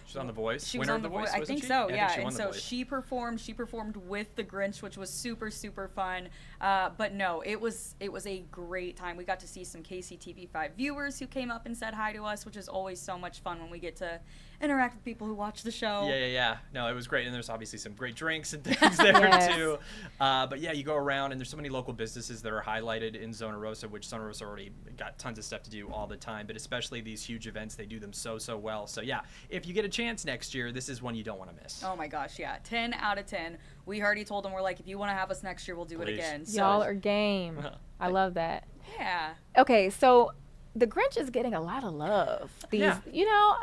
She's on The Voice. She was Winner on of The The Voice. Voice, I wasn't think she? so. Yeah, I Yeah, think she won and The so Voice. she performed. She performed with the Grinch, which was super fun. But no, it was a great time. We got to see some KCTV5 viewers who came up and said hi to us, which is always so much fun when we get to interact with people who watch the show. Yeah. No, it was great, and there's obviously some great drinks and things there Yes. too. But yeah, you go around, and there's so many local businesses that are highlighted in Zona Rosa, which Zona Rosa already got tons of stuff to do all the time. But especially these huge events, they do them so well. So yeah, if you get a chance next year, this is one you don't want to miss. Oh my gosh, yeah. 10 out of 10. We already told them, we're like, if you want to have us next year, we'll do it Please. again. So, Y'all are game. I love that. yeah. Okay, so the Grinch is getting a lot of love. These, Yeah. and you know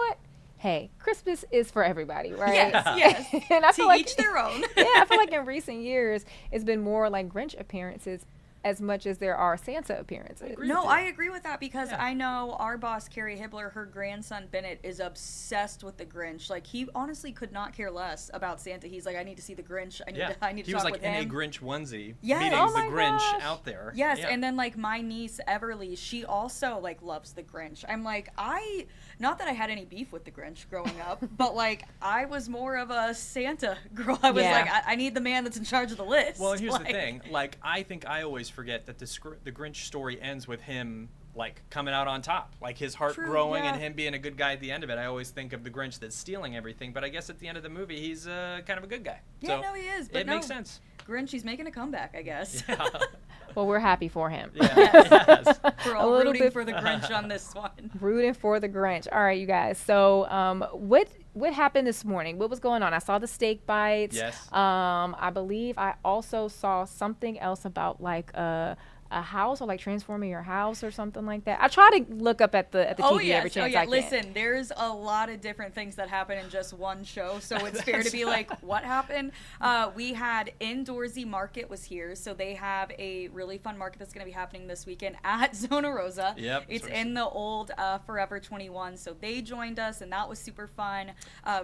what? Hey, Christmas is for everybody, right? Yes. And I To feel like each their own. yeah, I feel like in recent years it's been more like Grinch appearances as much as there are Santa appearances. No, I agree with that because I know our boss, Carrie Hibbler, her grandson, Bennett, is obsessed with the Grinch. Like, he honestly could not care less about Santa. He's like, I need to see the Grinch. I need to He talk was like with in him. a Grinch onesie, Yes. meeting Oh the my Grinch gosh. out there. Yes, Yeah. and then like my niece Everly, she also like loves the Grinch. I'm like, not that I had any beef with the Grinch growing up, but like I was more of a Santa girl. I was like, I need the man that's in charge of the list. Well, and here's Like- the thing. Like, I think I always forget that the Grinch story ends with him, like, coming out on top. Like, his heart True, growing yeah. and him being a good guy at the end of it. I always think of the Grinch that's stealing everything, but I guess at the end of the movie, he's kind of a good guy. Yeah, So no, he is. But it no, makes sense. Grinch, he's making a comeback, I guess. Well, we're happy for him. Yes. We're A all little rooting bit- for the Grinch on this one. Rooting for the Grinch. All right, you guys. So, what happened this morning? What was going on? I saw the steak bites. Yes. I believe I also saw something else about like a house or like transforming your house or something like that. I try to look up at the TV every chance I can. Listen, there's a lot of different things that happen in just one show, so it's fair to be like, what happened? We had Indoorsy Market was here, so they have a really fun market that's going to be happening this weekend at Zona Rosa. Yep. It's in the old Forever 21, so they joined us, and that was super fun.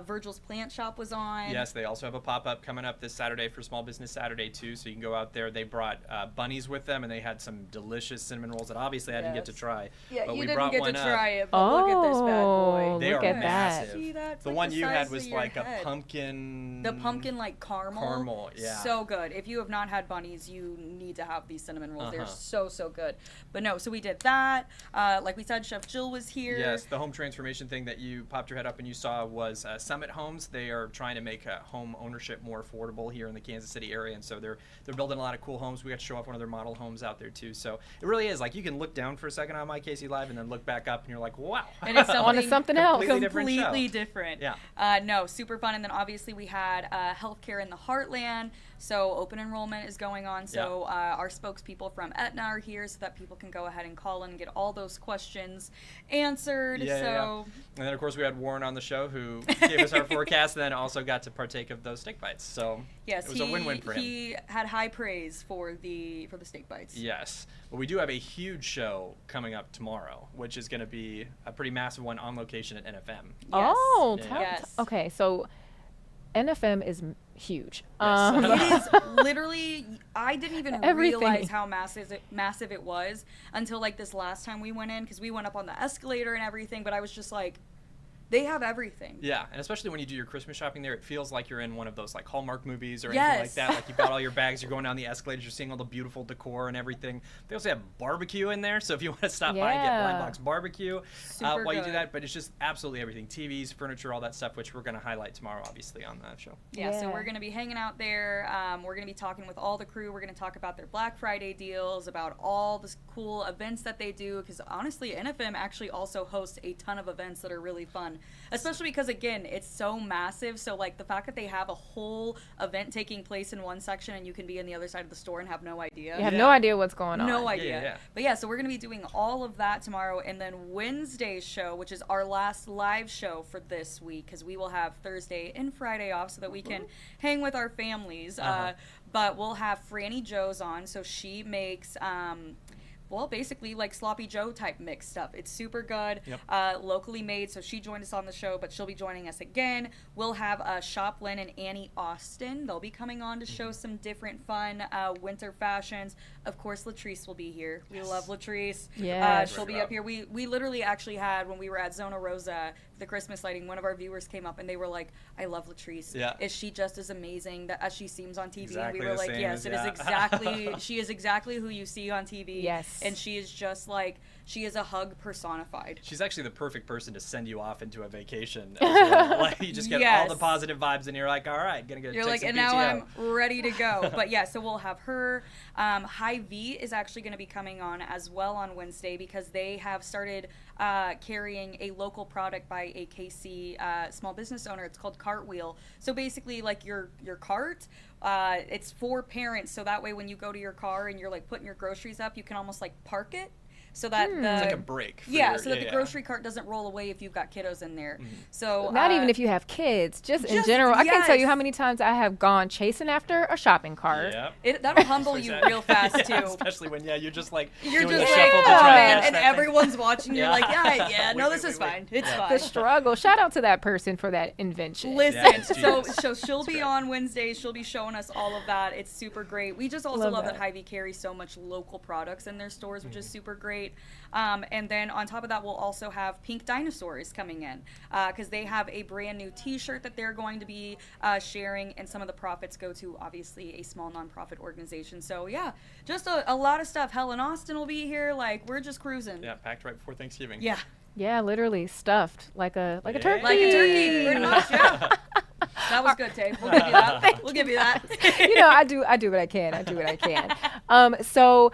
Virgil's Plant Shop was on. Yes, they also have a pop-up coming up this Saturday for Small Business Saturday, too, so you can go out there. They brought bunnies with them, and they had some delicious cinnamon rolls that obviously I didn't get to try. Yeah, but you we didn't brought get one to up. try it, but look at this bad boy. They look are at that. massive. See, that's the like one the you had size was of your like head. a pumpkin. The pumpkin like caramel. Caramel, yeah. So good. If you have not had bunnies, you need to have these cinnamon rolls. They're so good. But no, so we did that. Like we said, Chef Jill was here. Yes, the home transformation thing that you popped your head up and you saw was Summit Homes. They are trying to make home ownership more affordable here in the Kansas City area, and so they're building a lot of cool homes. We got to show off one of their model homes out there too. So it really is like you can look down for a second on my KC Live and then look back up and you're like, wow. And it's something else. Completely different. Yeah. No, super fun. And then obviously we had healthcare in the Heartland. So open enrollment is going on. So our spokespeople from Aetna are here so that people can go ahead and call in and get all those questions answered. And then, of course, we had Warren on the show who gave us our forecast and then also got to partake of those steak bites. So yes, it was a win-win for him. He had high praise for the steak bites. Yes. But we do have a huge show coming up tomorrow, which is going to be a pretty massive one on location at NFM. Oh, Yes. Okay, so NFM is huge. It is literally, I didn't even realize how massive it was until like this last time we went in, because we went up on the escalator and everything, but I was just like, they have everything. Yeah, and especially when you do your Christmas shopping there, it feels like you're in one of those like Hallmark movies or anything like that. Like you've got all your bags, you're going down the escalators, you're seeing all the beautiful decor and everything. They also have barbecue in there, so if you want to stop by and get Blind Box barbecue while you do that, but it's just absolutely everything. TVs, furniture, all that stuff, which we're going to highlight tomorrow, obviously, on the show. Yeah, so we're going to be hanging out there. We're going to be talking with all the crew. We're going to talk about their Black Friday deals, about all the cool events that they do, because honestly, NFM actually also hosts a ton of events that are really fun, especially because, again, it's so massive. So, like, the fact that they have a whole event taking place in one section and you can be in the other side of the store and have no idea. You have no idea what's going on. No idea. But, yeah, so we're going to be doing all of that tomorrow. And then Wednesday's show, which is our last live show for this week, because we will have Thursday and Friday off so that we can hang with our families. But we'll have Franny Joe's on. So she makes... well, basically like Sloppy Joe type mixed stuff. It's super good, locally made. So she joined us on the show, but she'll be joining us again. We'll have Shop Lynn and Annie Austin. They'll be coming on to show some different fun winter fashions. Of course, Latrice will be here. We love Latrice. She'll be up here. We literally actually had, when we were at Zona Rosa, the Christmas lighting, one of our viewers came up and they were like, I love Latrice. Is she just as amazing as she seems on TV? Exactly, and we were like, yes, it is exactly, she is exactly who you see on TV. Yes. And she is just like, she is a hug personified. She's actually the perfect person to send you off into a vacation as well. Like, you just get all the positive vibes and you're like, all right, gonna You're take like, some and PTO. now I'm ready to go. But yeah, so we'll have her. Hy-Vee is actually going to be coming on as well on Wednesday, because they have started carrying a local product by a KC small business owner. It's called Cartwheel. So basically, like your cart, it's for parents. So that way, when you go to your car and you're like putting your groceries up, you can almost like park it. So that it's like a break. So that the grocery cart doesn't roll away if you've got kiddos in there. So not even if you have kids, just in general. I can't tell you how many times I have gone chasing after a shopping cart. That'll humble you real fast too. Especially when you're just like you're doing just the like, shuffle to oh try man, and and everyone's watching. You're like, no, this is wait. fine. It's fine. The struggle. Shout out to that person for that invention. Listen, so she'll be on Wednesdays. She'll be showing us all of that. It's super great. We just also love that Hy-Vee carries so much local products in their stores, which is super great. And then on top of that, we'll also have Pink Dinosaurs coming in, because they have a brand new T-shirt that they're going to be sharing, and some of the profits go to obviously a small nonprofit organization. So yeah, just a lot of stuff. Helen Austin will be here. Like, we're just cruising. Yeah, packed right before Thanksgiving. Yeah. Yeah, literally stuffed like a turkey. Like a turkey, pretty much. Yeah. That was good, Tay. We'll give you that. We'll give you that. I do what I can. So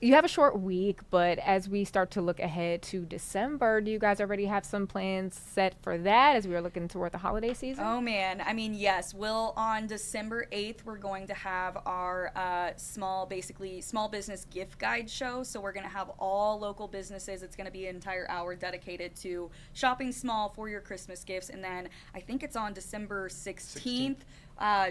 you have a short week, but as we start to look ahead to December, do you guys already have some plans set for that as we are looking toward the holiday season? Oh man, I mean, yes. On December 8th, we're going to have our small business gift guide show. So we're going to have all local businesses. It's going to be an entire hour dedicated to shopping small for your Christmas gifts. And then I think it's on December 16th.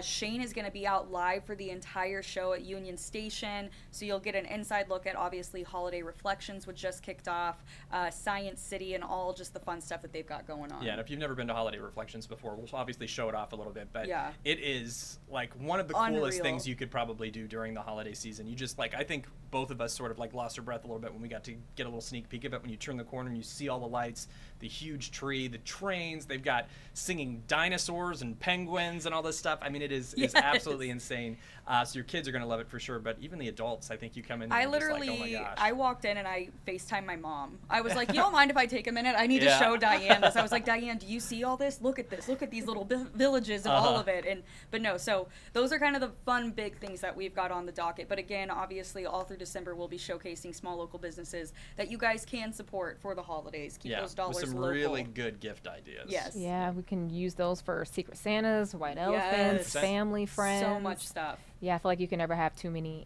Shane is going to be out live for the entire show at Union Station, so you'll get an inside look at obviously Holiday Reflections, which just kicked off, Science City, and all just the fun stuff that they've got going on. Yeah, and if you've never been to Holiday Reflections before, we'll obviously show it off a little bit, but it is like one of the coolest things you could probably do during the holiday season. You just I think both of us sort of lost our breath a little bit when we got to get a little sneak peek of it. When you turn the corner and you see all the lights, the huge tree, the trains, they've got singing dinosaurs and penguins and all this stuff. I mean, it's absolutely insane. So your kids are going to love it for sure, but even the adults, I think you come in and you're just like, oh my gosh. I walked in and I FaceTimed my mom. I was like, you don't mind if I take a minute? I need to show Diane this. I was like, Diane, do you see all this? Look at this. Look at these little villages and all of it. But no, so those are kind of the fun, big things that we've got on the docket. But again, obviously, all through December, we'll be showcasing small local businesses that you guys can support for the holidays. Keep those dollars with some local. really good gift ideas. Yes. Yeah, we can use those for Secret Santas, White Elephants, family, friends. So much stuff. Yeah, I feel like you can never have too many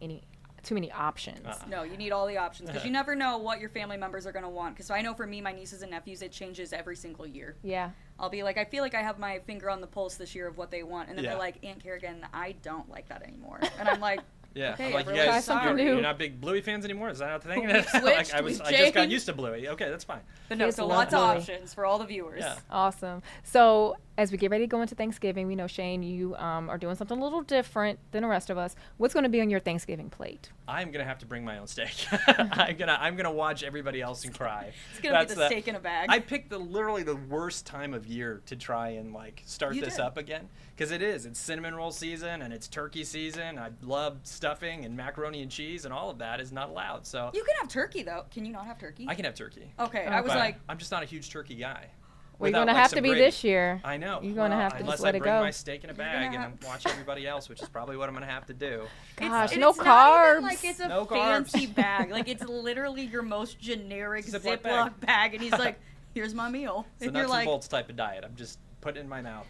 options. No, you need all the options because you never know what your family members are going to want. Because I know for me, my nieces and nephews, it changes every single year. Yeah. I'll be like, I feel like I have my finger on the pulse this year of what they want. And then they're like, Aunt Kerrigan, I don't like that anymore. And I'm like, yeah, okay, I'm like, you everyone's guys, sorry. you're not big Bluey fans anymore? Is that a thing? We've switched, I we've just got changed. used to Bluey. Okay, that's fine. But no, so lots of options for all the viewers. Yeah. Awesome. So as we get ready to go into Thanksgiving, we know, Shane, you are doing something a little different than the rest of us. What's going to be on your Thanksgiving plate? I'm gonna have to bring my own steak. I'm gonna watch everybody else and cry. It's gonna be the steak in a bag. I picked literally the worst time of year to try and like start this up again, because it's cinnamon roll season and it's turkey season. I love stuffing and macaroni and cheese, and all of that is not allowed. So you can have turkey though. Can you not have turkey? I can have turkey. Okay, I was like, I'm just not a huge turkey guy. Well, you're gonna have to be this year. I know. You're gonna have to unless just let I it bring go. my steak in a bag and watch everybody else, which is probably what I'm gonna have to do. Gosh, it's no not carbs. even like it's a No carbs. fancy bag. Like it's literally your most generic Ziploc Ziploc bag, and he's like, "Here's my meal." It's a And you're nuts like, and bolts type of diet. I'm just putting it in my mouth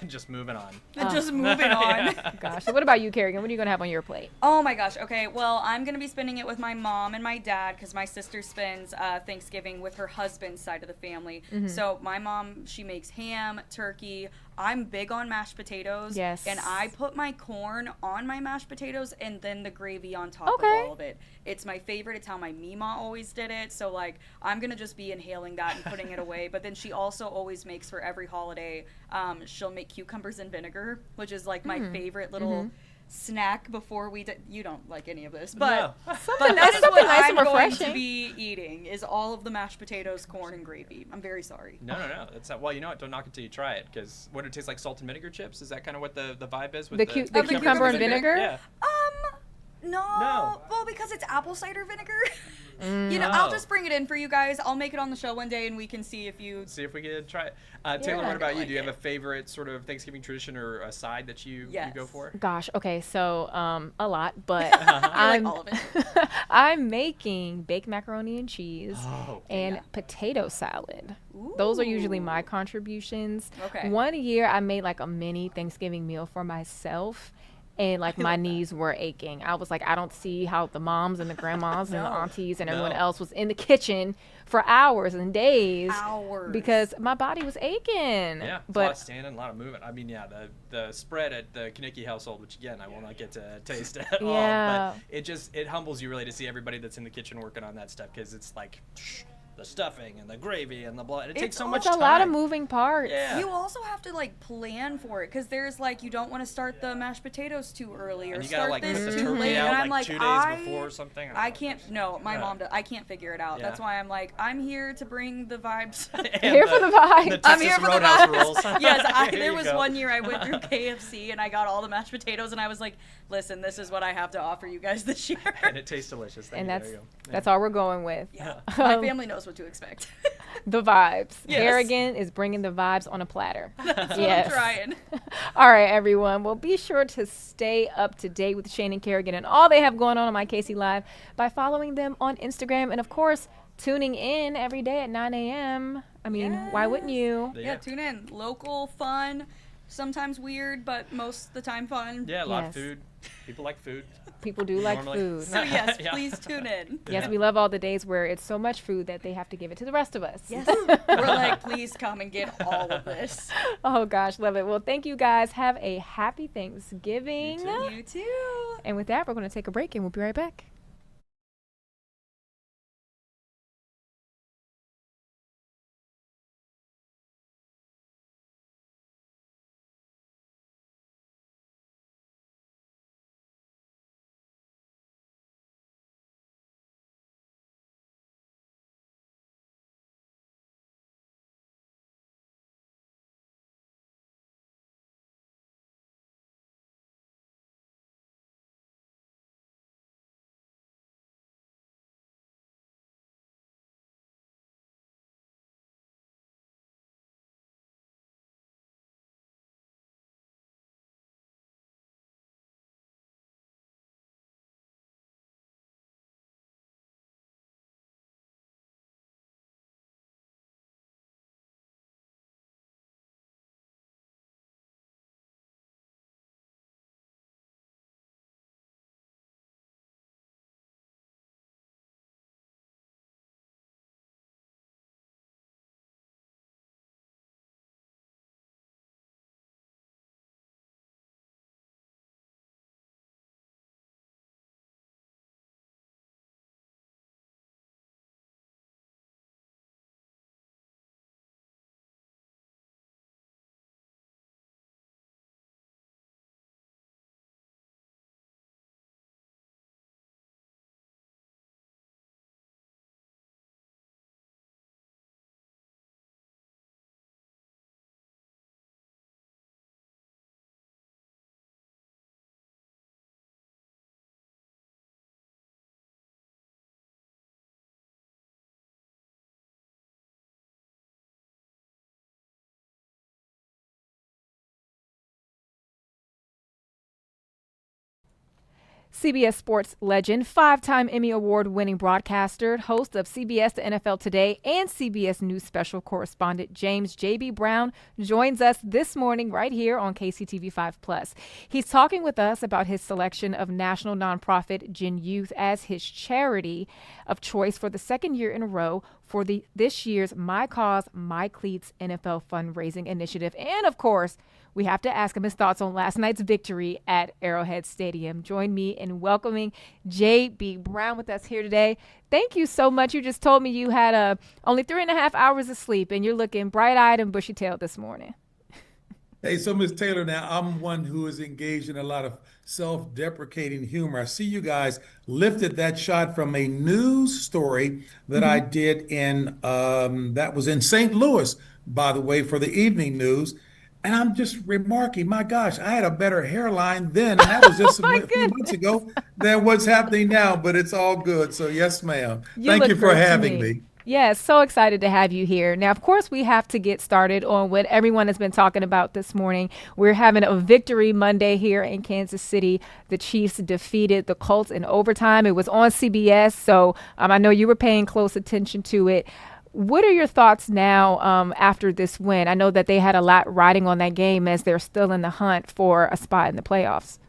and just moving on. just moving on. Yeah. Gosh, so what about you, Kerrigan? What are you gonna have on your plate? Oh my gosh. Okay. Well, I'm gonna be spending it with my mom and my dad because my sister spends Thanksgiving with her husband's side of the family. Mhm. So my mom, she makes ham, turkey. I'm big on mashed potatoes. Yes. And I put my corn on my mashed potatoes and then the gravy on top of all of it. It's my favorite. It's how my Mima always did it. So like I'm gonna just be inhaling that and putting it away. But then she also always makes for every holiday. She'll make cucumbers and vinegar, which is like my favorite little snack before we you don't like any of this, but No. but that is what nice I'm and going to refreshing. be eating is all of the mashed potatoes, corn, and gravy. I'm very sorry. No. That's not, well, you know what? Don't knock it till you try it, because what it tastes like, salt and vinegar chips. Is that kind of what the vibe is with The cucumber and vinegar? Yeah. No. Well, because it's apple cider vinegar. You know, I'll just bring it in for you guys. I'll make it on the show one day, and we can see if you. See if we can try it. Taylor, what about you? Do you have a favorite sort of Thanksgiving tradition or a side that you go for? Gosh, okay, so a lot, but like all of it. I'm making baked macaroni and cheese Oh, and potato salad. Those are usually my contributions. Okay. One year I made like a mini Thanksgiving meal for myself. And like my knees were aching. I was like, I don't see how the moms and the grandmas and the aunties and everyone else was in the kitchen for hours and days. Because my body was aching. Yeah, it's a lot of standing, a lot of movement. I mean, yeah, the spread at the Kanicki household, which again I will not get to taste at all, but it humbles you really to see everybody that's in the kitchen working on that stuff, because it's like the stuffing and the gravy and the blood. It takes so much time. It's a lot of moving parts. Yeah. You also have to like plan for it, because there's like you don't want to start the mashed potatoes too early or And you gotta start like this put the too turkey late. out And I'm like like, 2 days before or something. I can't. No, my mom does. I can't figure it out. Yeah. That's why I'm like, I'm here to bring the vibes. Here for the vibes. I'm here for the Roadhouse vibes. rules. Yes, There there you was go. one year I went through KFC and I got all the mashed potatoes, and I was like, listen, this is what I have to offer you guys this year. And it tastes delicious. And There that's you go. that's all we're going with. My family knows what to expect. The vibes. Yes. Kerrigan is bringing the vibes on a platter. That's yes. what I'm trying. All right, everyone. Well, be sure to stay up to date with Shane and Kerrigan and all they have going on My KC Live by following them on Instagram and, of course, tuning in every day at 9 a.m. I mean, why wouldn't you? Yeah, tune in. Local, fun, sometimes weird, but most of the time fun. Yeah, a lot of food. People like food. People do like Normally. food. So yes, Yeah. please tune in. Yes, we love all the days where it's so much food that they have to give it to the rest of us. Yes. We're like, please come and get all of this. Oh, gosh, love it. Well, thank you guys. Have a happy Thanksgiving. You too. And with that, we're going to take a break and we'll be right back. CBS Sports legend, five-time Emmy Award-winning broadcaster, host of CBS The NFL Today, and CBS News special correspondent James J.B. Brown joins us this morning right here on KCTV5+. He's talking with us about his selection of national nonprofit Gen Youth as his charity of choice for the second year in a row for this year's My Cause, My Cleats NFL fundraising initiative. And, of course, we have to ask him his thoughts on last night's victory at Arrowhead Stadium. Join me in welcoming J.B. Brown with us here today. Thank you so much. You just told me you had only 3.5 hours of sleep, and you're looking bright-eyed and bushy-tailed this morning. Hey, so Ms. Taylor, now I'm one who is engaged in a lot of self-deprecating humor. I see you guys lifted that shot from a news story that I did that was in St. Louis, by the way, for the evening news. And I'm just remarking, my gosh, I had a better hairline then, and that was just a few months ago, than what's happening now, but it's all good. So yes, ma'am. Thank you for having me. Yeah, so excited to have you here. Now, of course, we have to get started on what everyone has been talking about this morning. We're having a victory Monday here in Kansas City. The Chiefs defeated the Colts in overtime. It was on CBS, so I know you were paying close attention to it. What are your thoughts now after this win? I know that they had a lot riding on that game as they're still in the hunt for a spot in the playoffs.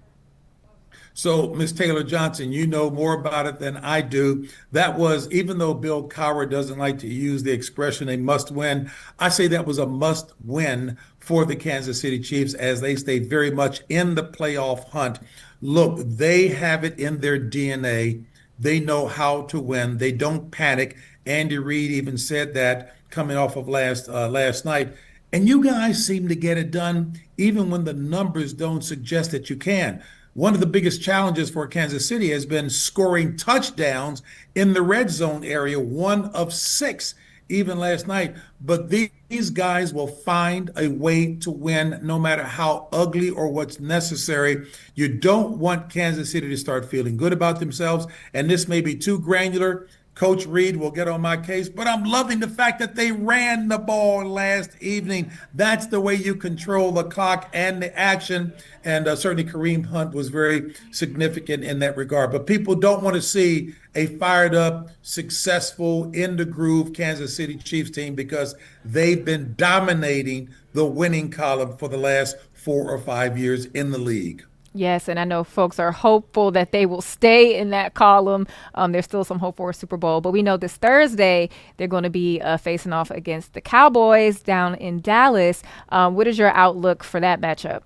So, Ms. Taylor Johnson, you know more about it than I do. That was, even though Bill Cowher doesn't like to use the expression a must win, I say that was a must win for the Kansas City Chiefs as they stay very much in the playoff hunt. Look, they have it in their DNA. They know how to win. They don't panic. Andy Reid even said that coming off of last night. And you guys seem to get it done even when the numbers don't suggest that you can. One of the biggest challenges for Kansas City has been scoring touchdowns in the red zone area, 1 of 6 even last night. But these guys will find a way to win no matter how ugly or what's necessary. You don't want Kansas City to start feeling good about themselves. And this may be too granular. Coach Reid will get on my case, but I'm loving the fact that they ran the ball last evening. That's the way you control the clock and the action. And certainly Kareem Hunt was very significant in that regard. But people don't want to see a fired up, successful, in the groove Kansas City Chiefs team because they've been dominating the winning column for the last 4 or 5 years in the league. Yes, and I know folks are hopeful that they will stay in that column. There's still some hope for a Super Bowl, but we know this Thursday they're going to be facing off against the Cowboys down in Dallas. What is your outlook for that matchup?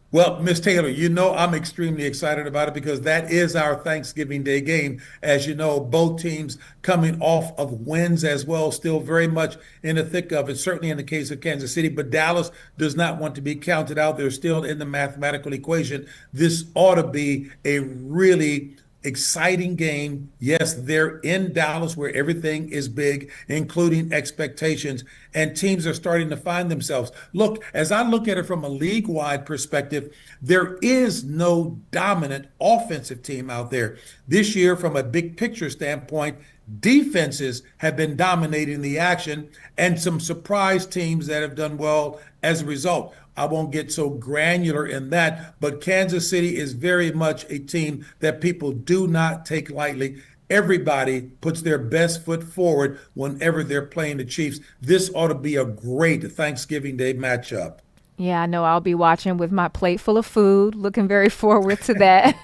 Well, Ms. Taylor, you know I'm extremely excited about it because that is our Thanksgiving Day game. As you know, both teams coming off of wins as well, still very much in the thick of it, certainly in the case of Kansas City. But Dallas does not want to be counted out. They're still in the mathematical equation. This ought to be a really exciting game. Yes, they're in Dallas where everything is big, including expectations, and teams are starting to find themselves. Look, as I look at it from a league-wide perspective, there is no dominant offensive team out there. This year, from a big picture standpoint, defenses have been dominating the action and some surprise teams that have done well as a result. I won't get so granular in that, but Kansas City is very much a team that people do not take lightly. Everybody puts their best foot forward whenever they're playing the Chiefs. This ought to be a great Thanksgiving Day matchup. Yeah, I know I'll be watching with my plate full of food, looking very forward to that.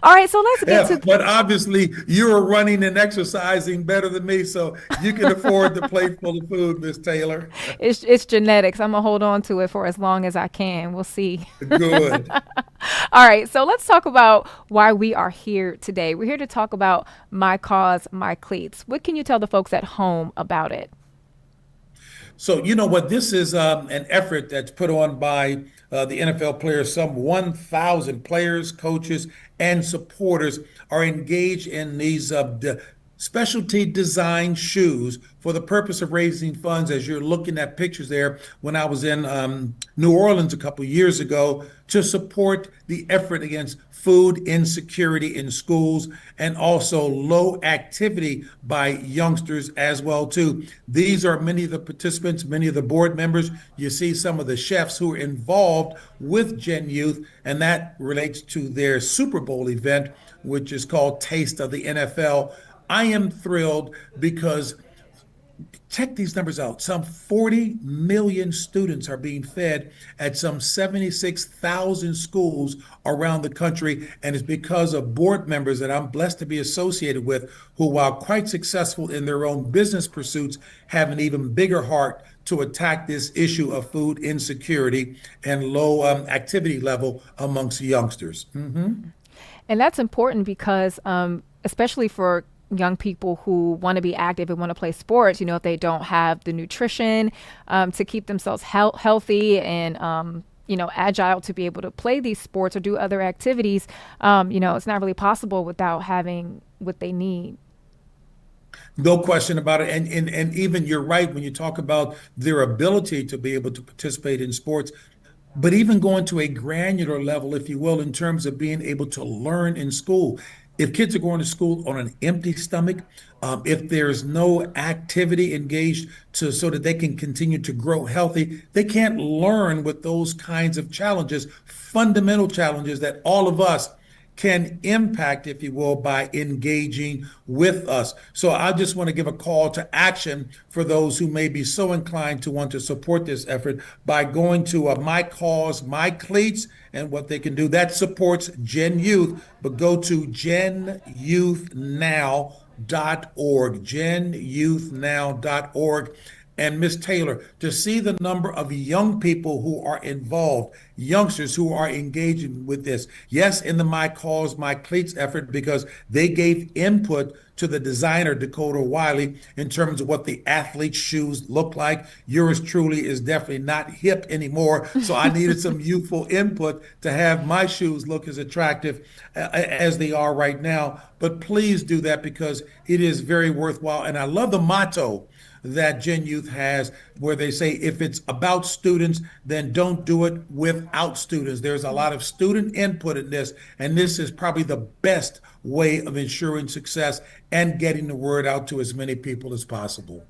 All right, so let's get to... But obviously, you're running and exercising better than me, so you can afford the plate full of food, Miss Taylor. It's genetics. I'm going to hold on to it for as long as I can. We'll see. Good. All right, so let's talk about why we are here today. We're here to talk about My Cause, My Cleats. What can you tell the folks at home about it? So, you know what, this is an effort that's put on by the NFL players. Some 1,000 players, coaches, and supporters are engaged in these specialty design shoes for the purpose of raising funds, as you're looking at pictures there when I was in New Orleans a couple years ago, to support the effort against food insecurity in schools and also low activity by youngsters as well too. These are many of the participants, many of the board members. You see some of the chefs who are involved with Gen Youth, and that relates to their Super Bowl event, which is called Taste of the NFL. I am thrilled because check these numbers out. Some 40 million students are being fed at some 76,000 schools around the country. And it's because of board members that I'm blessed to be associated with who, while quite successful in their own business pursuits, have an even bigger heart to attack this issue of food insecurity and low activity level amongst youngsters. And that's important because, especially for young people who want to be active and want to play sports, if they don't have the nutrition to keep themselves healthy and, agile to be able to play these sports or do other activities, it's not really possible without having what they need. No question about it. And even you're right when you talk about their ability to be able to participate in sports, but even going to a granular level, if you will, in terms of being able to learn in school. If kids are going to school on an empty stomach, if there's no activity engaged so that they can continue to grow healthy, they can't learn with those kinds of challenges, fundamental challenges that all of us can impact, if you will, by engaging with us. So I just want to give a call to action for those who may be so inclined to want to support this effort by going to My Cause, My Cleats, and what they can do. That supports Gen Youth, but go to genyouthnow.org, genyouthnow.org. And Ms. Taylor, to see the number of young people who are involved, youngsters who are engaging with this, yes, in the My Cause, My Cleats effort, because they gave input to the designer, Dakota Wiley, in terms of what the athlete's shoes look like. Yours truly is definitely not hip anymore, so I needed some youthful input to have my shoes look as attractive as they are right now. But please do that because it is very worthwhile. And I love the motto that Gen Youth has, where they say, if it's about students, then don't do it without students. There's a lot of student input in this, and this is probably the best way of ensuring success and getting the word out to as many people as possible.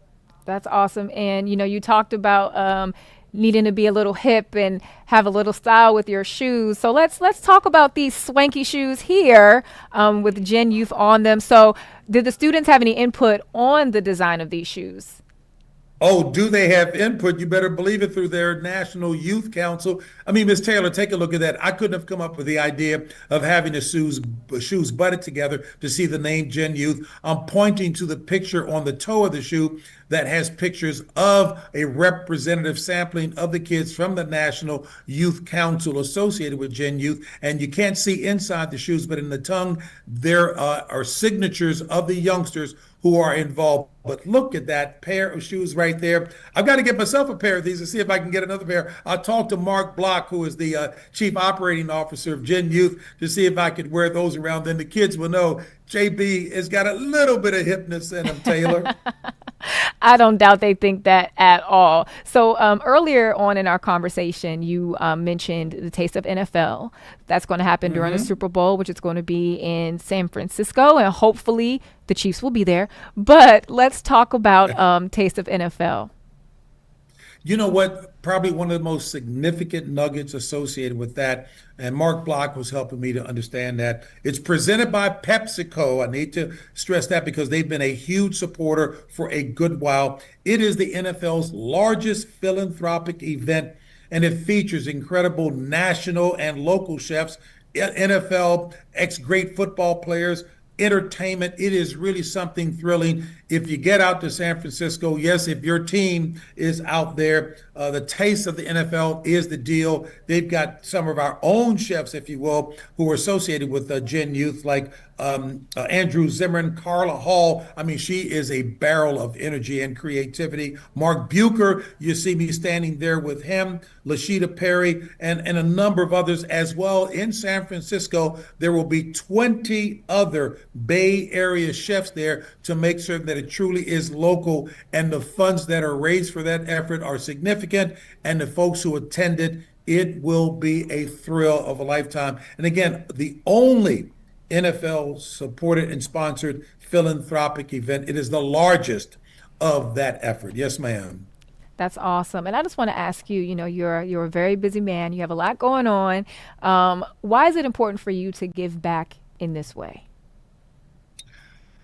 That's awesome. And, you talked about needing to be a little hip and have a little style with your shoes. So let's talk about these swanky shoes here with Gen Youth on them. So did the students have any input on the design of these shoes? Oh, do they have input? You better believe it through their National Youth Council. I mean, Ms. Taylor, take a look at that. I couldn't have come up with the idea of having the shoes butted together to see the name Gen Youth. I'm pointing to the picture on the toe of the shoe that has pictures of a representative sampling of the kids from the National Youth Council associated with Gen Youth. And you can't see inside the shoes, but in the tongue, there are signatures of the youngsters who are involved. But look at that pair of shoes right there. I've got to get myself a pair of these and see if I can get another pair. I'll talk to Mark Block, who is the Chief Operating Officer of Gen Youth, to see if I could wear those around. Then the kids will know JB has got a little bit of hipness in him, Taylor. I don't doubt they think that at all. So earlier on in our conversation, you mentioned the Taste of NFL. That's going to happen during the Super Bowl, which is going to be in San Francisco, and hopefully the Chiefs will be there. But let's talk about Taste of NFL. You know what? Probably one of the most significant nuggets associated with that, and Mark Block was helping me to understand that. It's presented by PepsiCo. I need to stress that because they've been a huge supporter for a good while. It is the NFL's largest philanthropic event, and it features incredible national and local chefs, NFL ex-great football players, entertainment. It is really something thrilling. If you get out to San Francisco, yes, if your team is out there, the Taste of the NFL is the deal. They've got some of our own chefs, if you will, who are associated with Gen Youth, like Andrew Zimmern, Carla Hall. I mean, she is a barrel of energy and creativity. Mark Bucher, you see me standing there with him, Lashida Perry, and a number of others as well. In San Francisco, there will be 20 other Bay Area chefs there to make sure that it truly is local, and the funds that are raised for that effort are significant, and the folks who attended, it will be a thrill of a lifetime. And again, the only NFL supported and sponsored philanthropic event. It is the largest of that effort. Yes, ma'am. That's awesome. And I just want to ask you, you're a very busy man. You have a lot going on. Why is it important for you to give back in this way?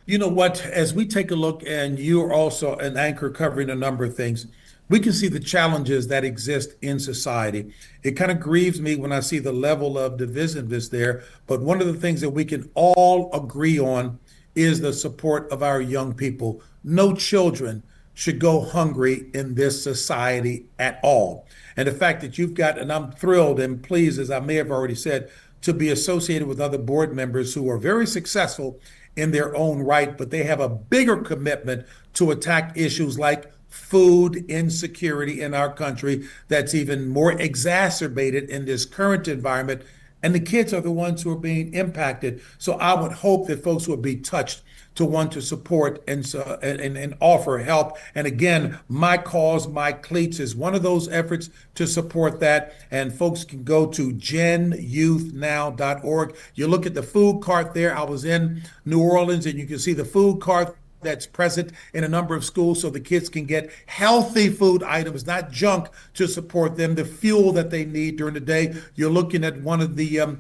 You know what? As we take a look, and you're also an anchor covering a number of things, we can see the challenges that exist in society. It kind of grieves me when I see the level of divisiveness there. But one of the things that we can all agree on is the support of our young people. No children should go hungry in this society at all. And the fact that you've got, and I'm thrilled and pleased, as I may have already said, to be associated with other board members who are very successful in their own right, but they have a bigger commitment to attack issues like food insecurity in our country that's even more exacerbated in this current environment. And the kids are the ones who are being impacted. So I would hope that folks would be touched to want to support and offer help. And again, My Cause, My Cleats is one of those efforts to support that. And folks can go to genyouthnow.org. You look at the food cart there. I was in New Orleans, and you can see the food cart that's present in a number of schools, so the kids can get healthy food items, not junk, to support them, the fuel that they need during the day. You're looking at one of the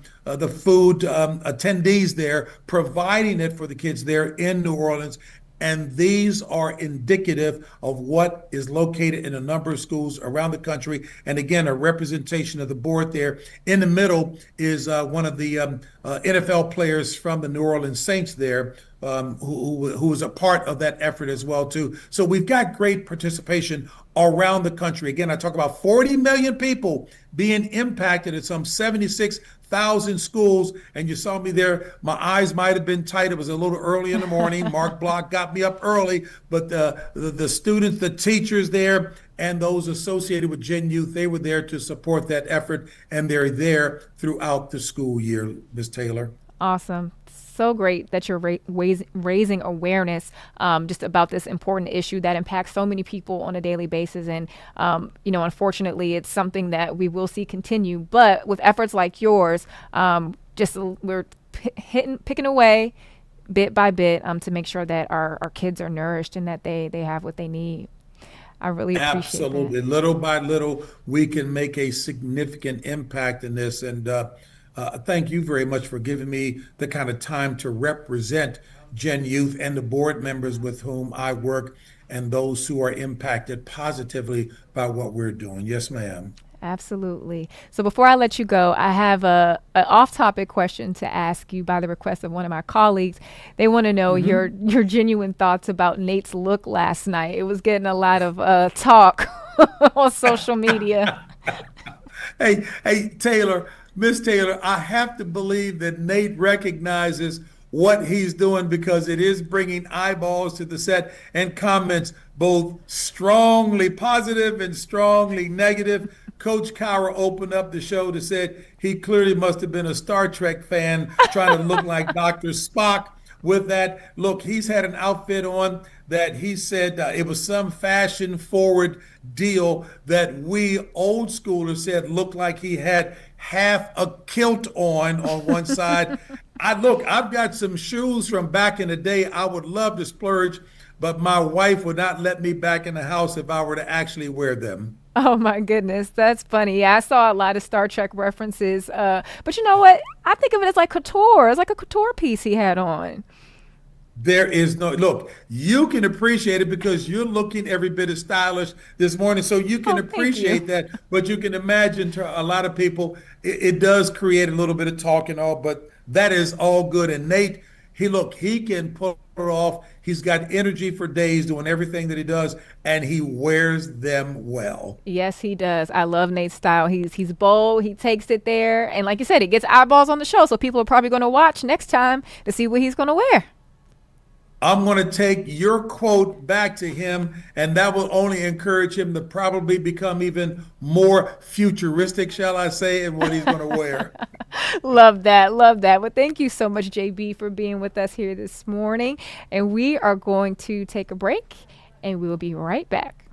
food attendees there, providing it for the kids there in New Orleans. And these are indicative of what is located in a number of schools around the country. And again, a representation of the board there. In the middle is one of the NFL players from the New Orleans Saints there, who is a part of that effort as well too. So we've got great participation around the country. Again, I talk about 40 million people being impacted at some 76,000 schools. And you saw me there. My eyes might have been tight. It was a little early in the morning. Mark Block got me up early, but the students, the teachers there, and those associated with Gen Youth, they were there to support that effort, and they're there throughout the school year, Ms. Taylor. Awesome. So great that you're raising awareness just about this important issue that impacts so many people on a daily basis. And, unfortunately, it's something that we will see continue. But with efforts like yours, we're picking away bit by bit to make sure that our kids are nourished and that they have what they need. I really appreciate that. Absolutely. Little by little, we can make a significant impact in this. And thank you very much for giving me the kind of time to represent Gen Youth and the board members with whom I work and those who are impacted positively by what we're doing. Yes, ma'am. Absolutely. So before I let you go, I have an off-topic question to ask you by the request of one of my colleagues. They want to know your genuine thoughts about Nate's look last night. It was getting a lot of talk on social media. Hey, Taylor, Miss Taylor, I have to believe that Nate recognizes what he's doing, because it is bringing eyeballs to the set and comments, both strongly positive and strongly negative. Coach Cowher opened up the show to say he clearly must have been a Star Trek fan trying to look like Dr. Spock with that. Look, he's had an outfit on that he said it was some fashion forward deal that we old schoolers said looked like he had half a kilt on one side. I've got some shoes from back in the day. I would love to splurge, but my wife would not let me back in the house if I were to actually wear them. Oh my goodness, that's funny. Yeah, I saw a lot of Star Trek references, but you know what? I think of it as like couture. It's like a couture piece he had on. There is no, look, you can appreciate it because you're looking every bit as stylish this morning, so you can appreciate that. But you can imagine to a lot of people, it does create a little bit of talk and all, but that is all good. And Nate, He can pull it off. He's got energy for days doing everything that he does, and he wears them well. Yes, he does. I love Nate's style. He's bold. He takes it there, and like you said, it gets eyeballs on the show. So people are probably going to watch next time to see what he's going to wear. I'm going to take your quote back to him, and that will only encourage him to probably become even more futuristic, shall I say, in what he's going to wear. Love that. Love that. Well, thank you so much, JB, for being with us here this morning. And we are going to take a break, and we will be right back.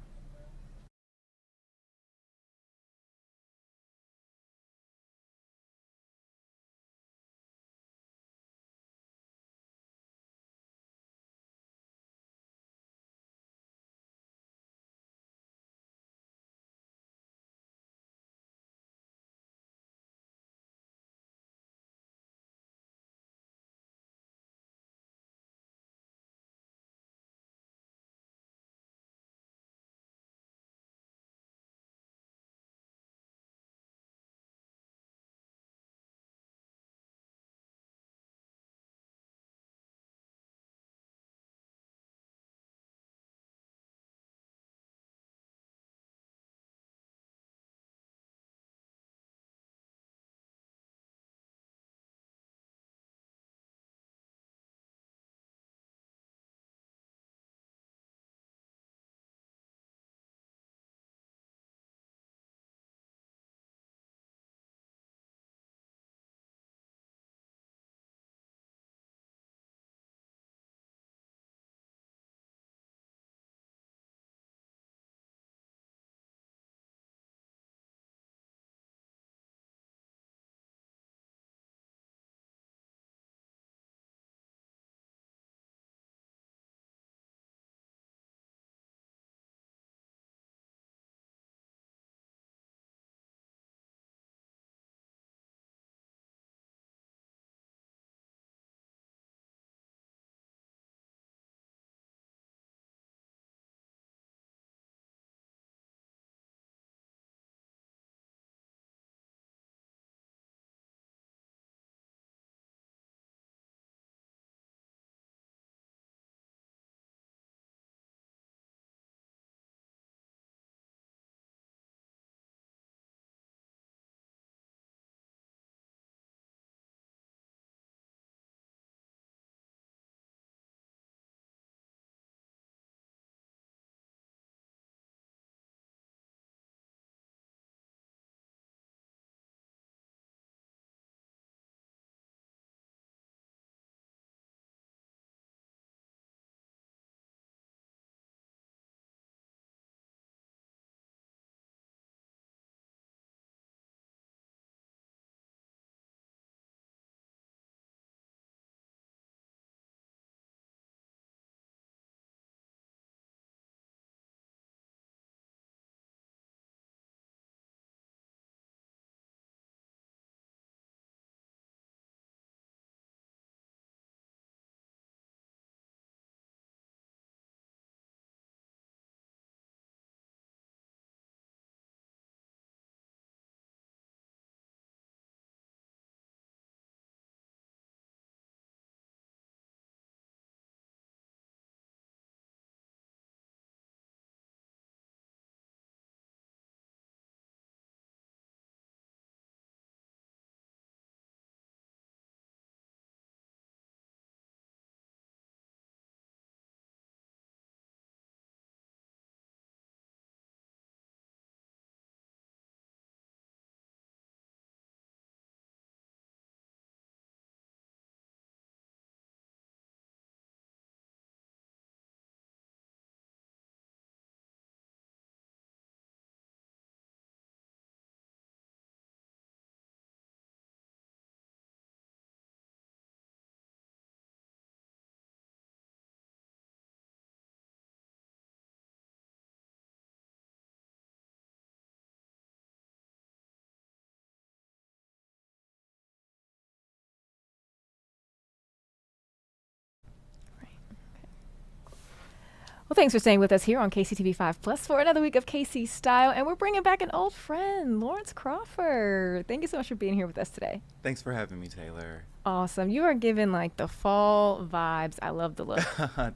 Well, thanks for staying with us here on KCTV5 Plus for another week of KC Style. And we're bringing back an old friend, Lawrence Crawford. Thank you so much for being here with us today. Thanks for having me, Taylor. Awesome. You are giving like the fall vibes. I love the look.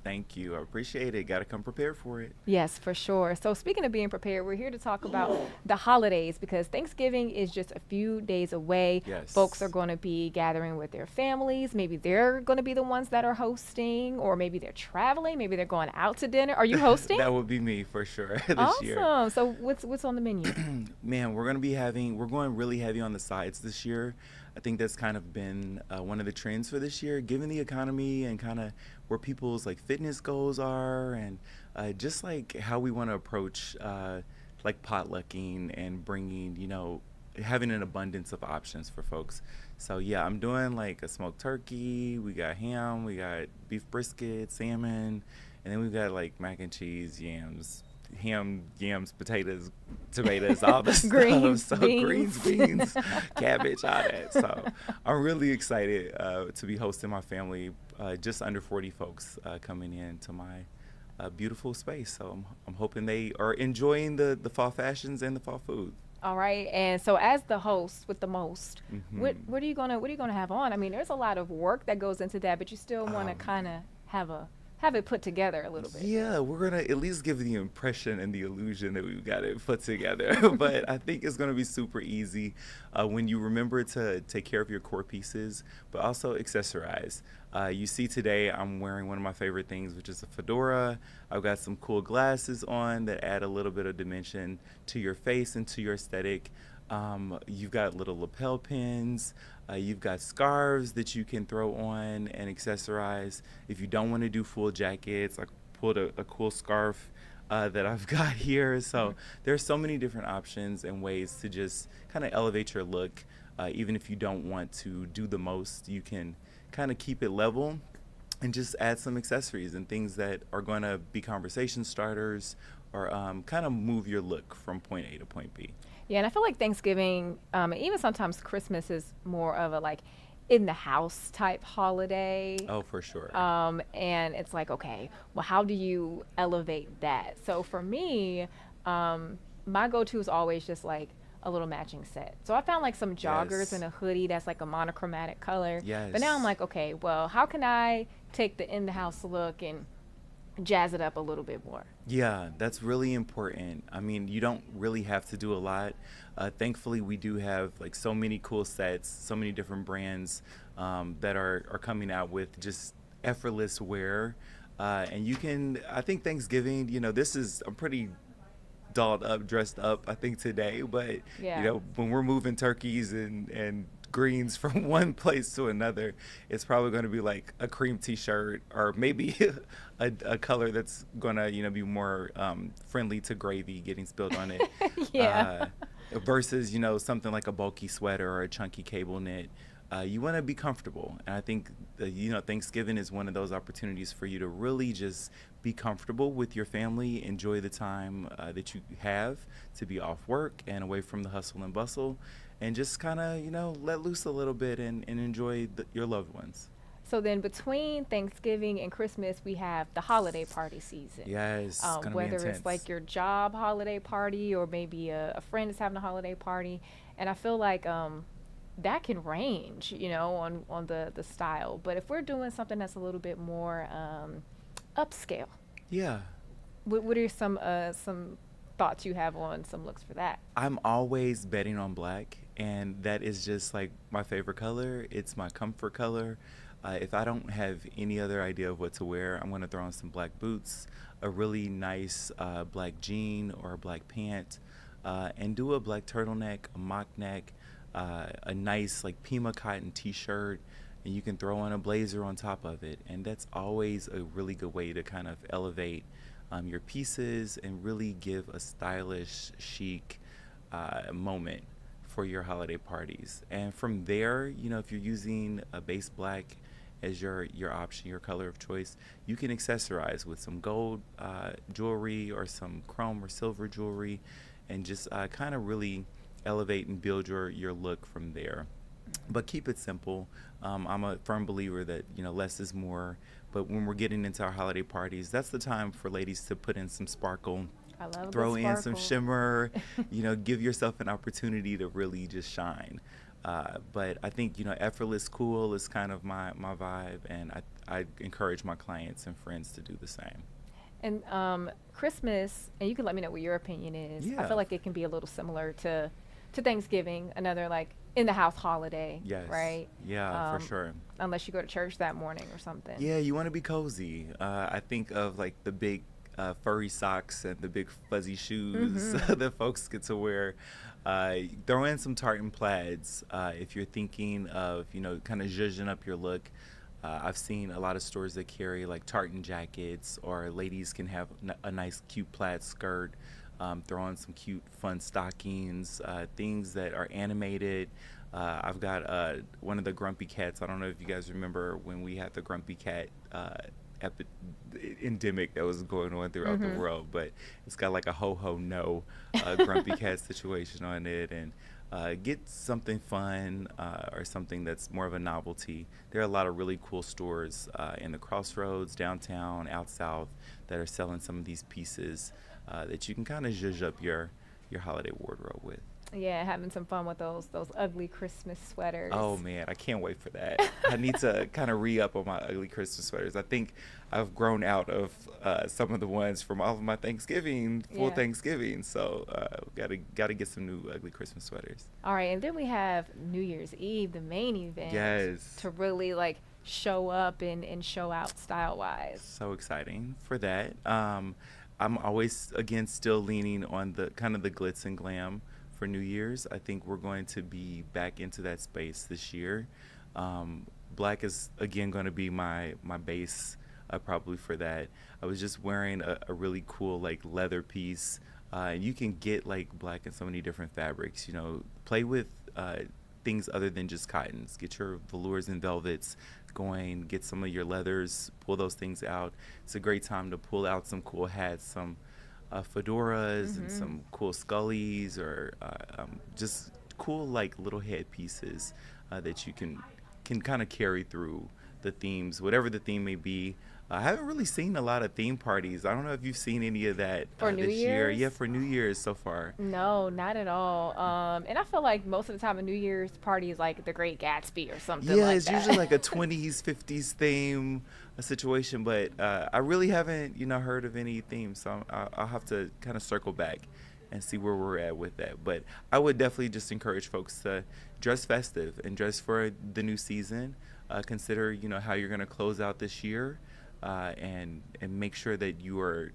Thank you. I appreciate it. Got to come prepared for it. Yes, for sure. So speaking of being prepared, we're here to talk about the holidays because Thanksgiving is just a few days away. Yes. Folks are going to be gathering with their families. Maybe they're going to be the ones that are hosting, or maybe they're traveling. Maybe they're going out to dinner. Are you hosting? That would be me for sure this awesome. year. So what's on the menu? Man, we're going really heavy on the sides this year. I think that's kind of been one of the trends for this year, given the economy and kind of where people's like fitness goals are, and just like how we want to approach like potlucking and bringing, having an abundance of options for folks. So yeah, I'm doing like a smoked turkey. We got ham, we got beef brisket, salmon, and then we've got like mac and cheese, yams, potatoes, tomatoes, all the greens, stuff. So beans. greens, cabbage, all that. So I'm really excited to be hosting my family. Just under 40 folks coming into my beautiful space. So I'm hoping they are enjoying the fall fashions and the fall food. All right, and so as the host with the most, what are you gonna have on? I mean, there's a lot of work that goes into that, but you still want to kind of have it put together a little bit. Yeah, we're gonna at least give the impression and the illusion that we've got it put together. But I think it's gonna be super easy when you remember to take care of your core pieces, but also accessorize. You see today I'm wearing one of my favorite things, which is a fedora. I've got some cool glasses on that add a little bit of dimension to your face and to your aesthetic. You've got little lapel pins. You've got scarves that you can throw on and accessorize. If you don't want to do full jackets, I pulled a cool scarf that I've got here. So there's so many different options and ways to just kind of elevate your look. Even if you don't want to do the most, you can kind of keep it level and just add some accessories and things that are going to be conversation starters or kind of move your look from point A to point B. Yeah, and I feel like Thanksgiving, even sometimes Christmas is more of a like in the house type holiday. Oh, for sure. And it's like, okay, well, how do you elevate that? So for me, my go-to is always just like a little matching set. So I found like some joggers and a hoodie that's like a monochromatic color. Yes. But now I'm like, okay, well, how can I take the in the house look and jazz it up a little bit more? Yeah, that's really important. I mean, you don't really have to do a lot. Thankfully, we do have like so many cool sets, so many different brands that are coming out with just effortless wear. And you can, I think Thanksgiving, I'm pretty dolled up, dressed up, I think today, but when we're moving turkeys and greens from one place to another, it's probably going to be like a cream t-shirt or maybe a color that's going to be more friendly to gravy getting spilled on it. Versus something like a bulky sweater or a chunky cable knit. You want to be comfortable, and I think Thanksgiving is one of those opportunities for you to really just be comfortable with your family, enjoy the time that you have to be off work and away from the hustle and bustle, and just kind of let loose a little bit and enjoy your loved ones. So then between Thanksgiving and Christmas, we have the holiday party season. Yes, it's gonna be whether intense. it's like your job holiday party or maybe a friend is having a holiday party, and I feel like that can range, on the style. But if we're doing something that's a little bit more upscale, what are some thoughts you have on some looks for that? I'm always betting on black, and that is just like my favorite color. It's my comfort color. If I don't have any other idea of what to wear, I'm going to throw on some black boots, a really nice black jean or a black pant, and do a black turtleneck, a mock neck, a nice like Pima cotton t-shirt, and you can throw on a blazer on top of it. And that's always a really good way to kind of elevate your pieces and really give a stylish, chic moment for your holiday parties. And from there, if you're using a base black as your option, your color of choice, you can accessorize with some gold jewelry or some chrome or silver jewelry, and just kind of really elevate and build your look from there. But keep it simple. I'm a firm believer that less is more. But when we're getting into our holiday parties, that's the time for ladies to put in some sparkle. I love throw the in sparkle. some shimmer. Give yourself an opportunity to really just shine. But I think, effortless cool is kind of my vibe, and I encourage my clients and friends to do the same. And Christmas, and you can let me know what your opinion is. I Yeah. feel like it can be a little similar to Thanksgiving, another like in the house holiday, Yes. right? Yeah, for sure. Unless you go to church that morning or something. Yeah, you want to be cozy. I think of like the big furry socks and the big fuzzy shoes that folks get to wear. Throw in some tartan plaids if you're thinking of, kind of zhuzhing up your look. I've seen a lot of stores that carry like tartan jackets, or ladies can have a nice cute plaid skirt. Throw in some cute fun stockings, things that are animated. I've got one of the Grumpy Cats. I don't know if you guys remember when we had the Grumpy Cat endemic that was going on throughout the world, but it's got like a ho-ho no Grumpy Cat situation on it, and get something fun or something that's more of a novelty. There are a lot of really cool stores in the Crossroads, downtown, out south, that are selling some of these pieces that you can kind of zhuzh up your holiday wardrobe with. Yeah, having some fun with those ugly Christmas sweaters. Oh man, I can't wait for that. I need to kind of re-up on my ugly Christmas sweaters. I think I've grown out of some of the ones from all of my Thanksgiving, full Thanksgiving. So gotta get some new ugly Christmas sweaters. All right, and then we have New Year's Eve, the main event. Yes. To really like show up and show out style wise. So exciting for that. I'm always again still leaning on the kind of the glitz and glam for New Year's. I think we're going to be back into that space this year. Black is again going to be my base probably for that. I was just wearing a really cool like leather piece. You can get like black in so many different fabrics. Play with things other than just cottons. Get your velours and velvets going. Get some of your leathers. Pull those things out. It's a great time to pull out some cool hats, some fedoras and some cool scullies, or just cool like little headpieces that you can kind of carry through the themes, whatever the theme may be. I haven't really seen a lot of theme parties. I don't know if you've seen any of that for New this year. Yeah, for New Year's so far. No, not at all. And I feel like most of the time a New Year's party is like The Great Gatsby or something. Yeah, like it's that. usually like a 20s, 50s theme situation, but I really haven't, heard of any themes, so I'll have to kind of circle back and see where we're at with that. But I would definitely just encourage folks to dress festive and dress for the new season. Consider, how you're going to close out this year, and make sure that you are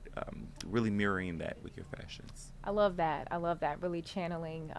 really mirroring that with your fashions. I love that. Really channeling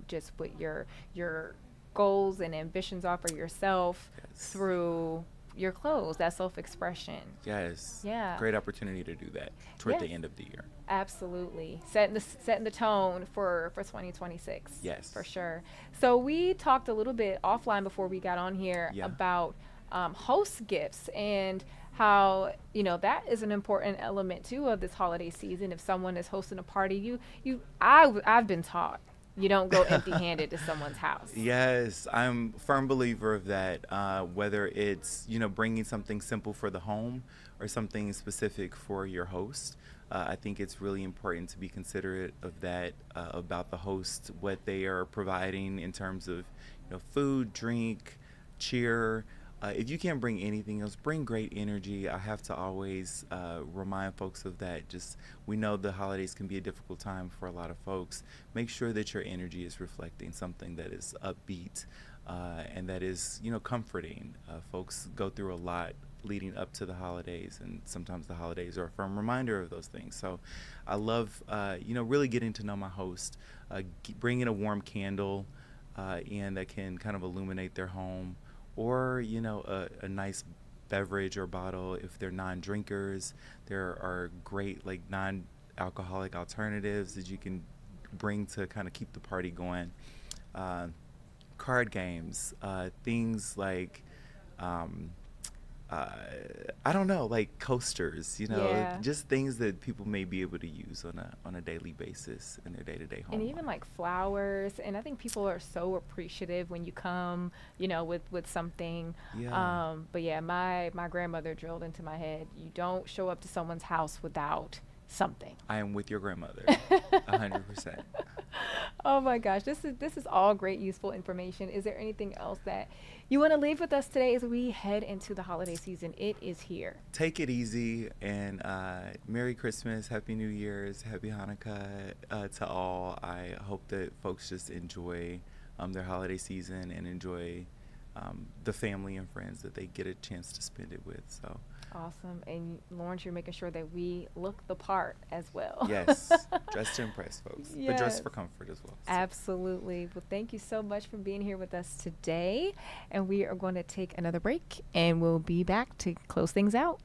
just what your goals and ambitions are for yourself through your clothes, that self-expression. Yes. Yeah. Great opportunity to do that toward the end of the year. Absolutely. Setting the tone for 2026. Yes. For sure. So we talked a little bit offline before we got on here about host gifts and how, that is an important element too of this holiday season. If someone is hosting a party, I've been taught you don't go empty-handed to someone's house. Yes, I'm a firm believer of that. Whether it's, bringing something simple for the home or something specific for your host, I think it's really important to be considerate of that, about the host, what they are providing in terms of, food, drink, cheer. If you can't bring anything else, bring great energy. I have to always remind folks of that. We know the holidays can be a difficult time for a lot of folks. Make sure that your energy is reflecting something that is upbeat and that is, comforting. Folks go through a lot leading up to the holidays, and sometimes the holidays are a firm reminder of those things. So I love, really getting to know my host, bringing a warm candle in that can kind of illuminate their home, or a nice beverage or bottle. If they're non-drinkers, there are great like non-alcoholic alternatives that you can bring to kind of keep the party going. Card games, things like I don't know, like coasters, just things that people may be able to use on a daily basis in their day-to-day home. And even like flowers, and I think people are so appreciative when you come, with something. Yeah. But yeah, my grandmother drilled into my head, you don't show up to someone's house without something. I am with your grandmother, 100%. Oh my gosh, this is all great, useful information. Is there anything else that you want to leave with us today as we head into the holiday season? It is here. Take it easy, and Merry Christmas, Happy New Year's, Happy Hanukkah to all. I hope that folks just enjoy their holiday season and enjoy the family and friends that they get a chance to spend it with. So Awesome. And Lawrence, you're making sure that we look the part as well. yes, dress to impress folks, but dress for comfort as well. So. Absolutely. Well, thank you so much for being here with us today. And we are going to take another break, and we'll be back to close things out.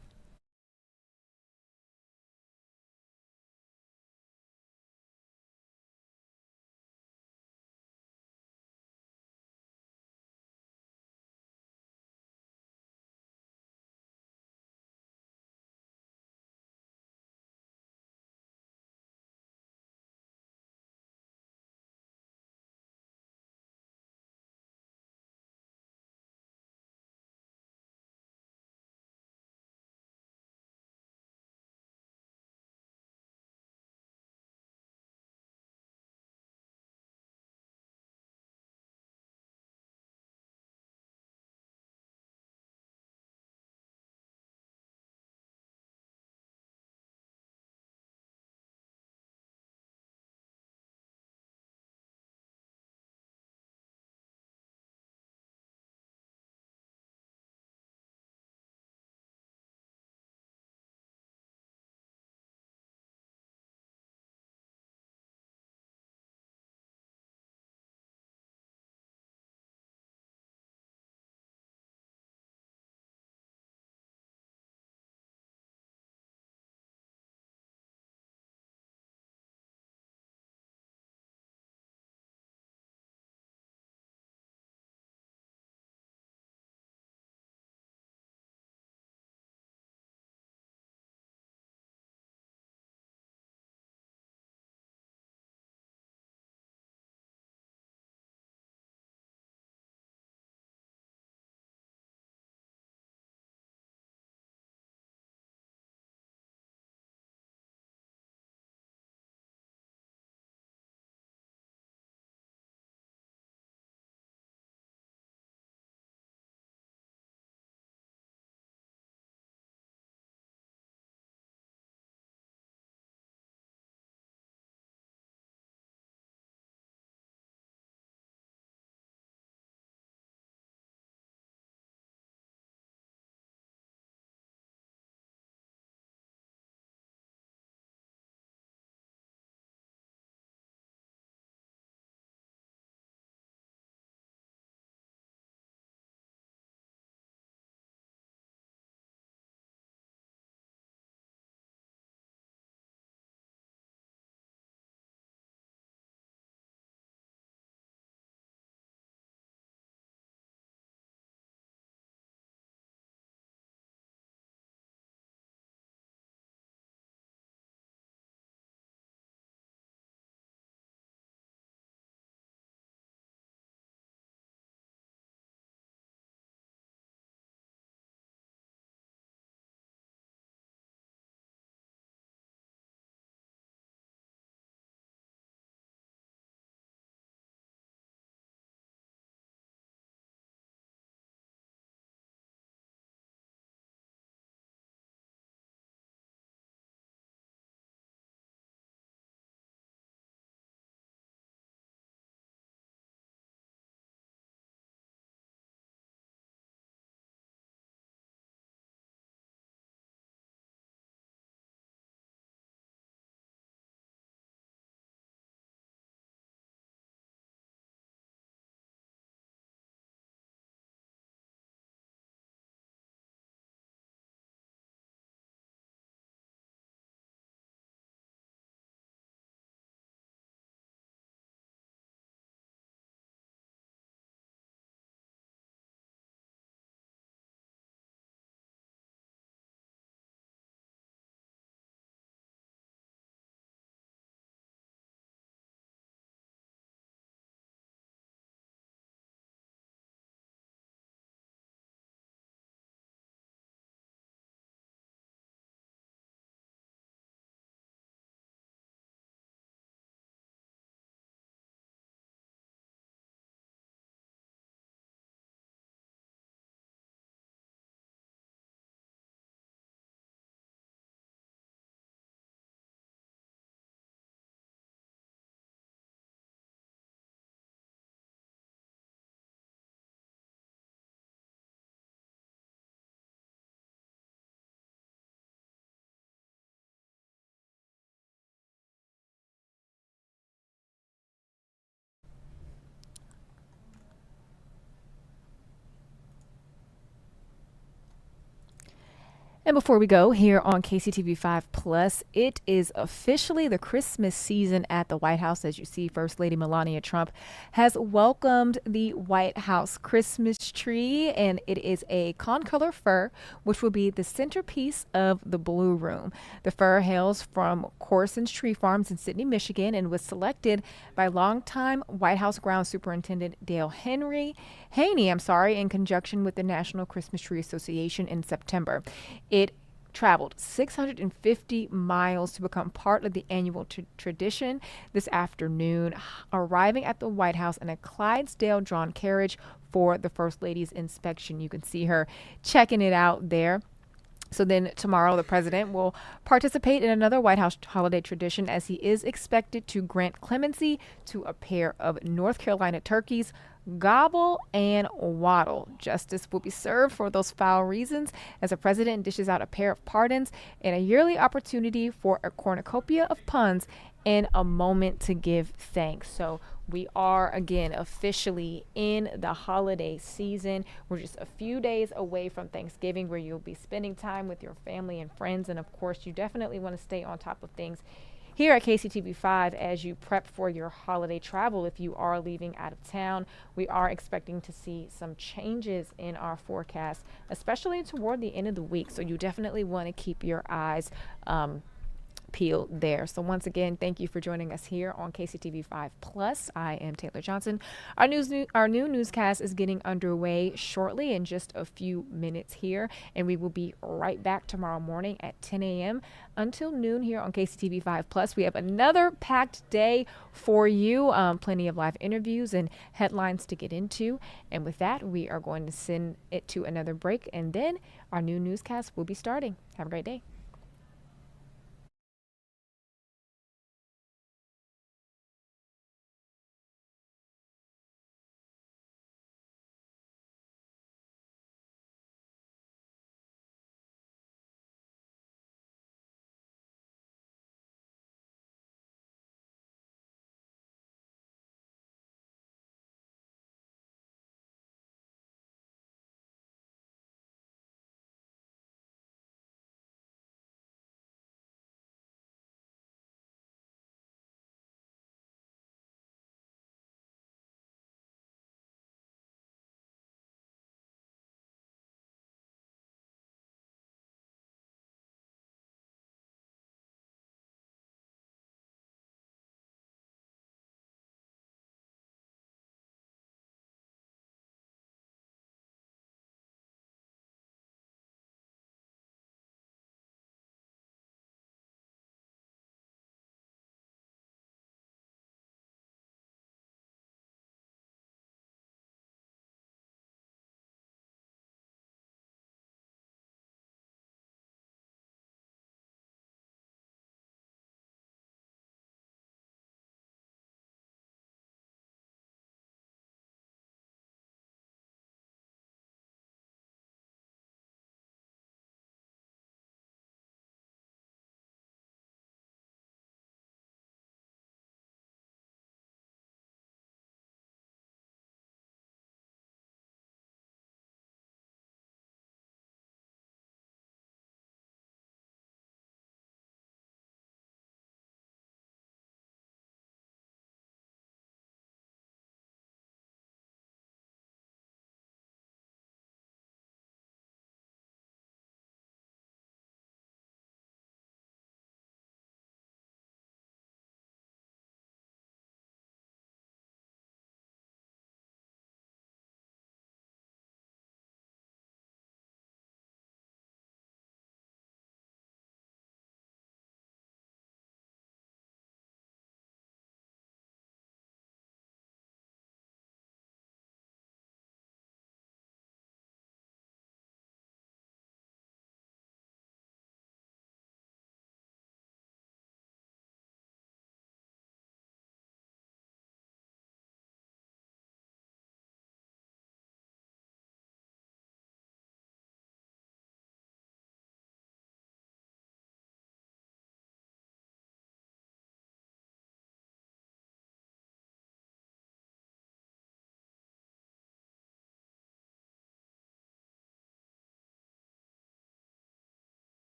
And before we go, here on KCTV5 Plus, it is officially the Christmas season at the White House. As you see, First Lady Melania Trump has welcomed the White House Christmas tree, and it is a concolor fir, which will be the centerpiece of the Blue Room. The fir hails from Corson's Tree Farms in Sidney, Michigan, and was selected by longtime White House Ground Superintendent Dale Haney, in conjunction with the National Christmas Tree Association in September. It traveled 650 miles to become part of the annual tradition this afternoon, arriving at the White House in a Clydesdale-drawn carriage for the First Lady's inspection. You can see her checking it out there. So then tomorrow, the president will participate in another White House holiday tradition, as he is expected to grant clemency to a pair of North Carolina turkeys, Gobble and Waddle. Justice will be served for those foul reasons as the president dishes out a pair of pardons and a yearly opportunity for a cornucopia of puns and a moment to give thanks. So we are, again, officially in the holiday season. We're just a few days away from Thanksgiving, where you'll be spending time with your family and friends. And of course, you definitely want to stay on top of things here at KCTV5 as you prep for your holiday travel. If you are leaving out of town, we are expecting to see some changes in our forecast, especially toward the end of the week. So you definitely want to keep your eyes peeled there. So once again, thank you for joining us here on KCTV5 Plus. I am Taylor Johnson. Our new newscast is getting underway shortly, in just a few minutes here, and we will be right back tomorrow morning at 10 a.m. until noon here on KCTV5 Plus. We have another packed day for you, plenty of live interviews and headlines to get into. And with that, we are going to send it to another break, and then our new newscast will be starting. Have a great day.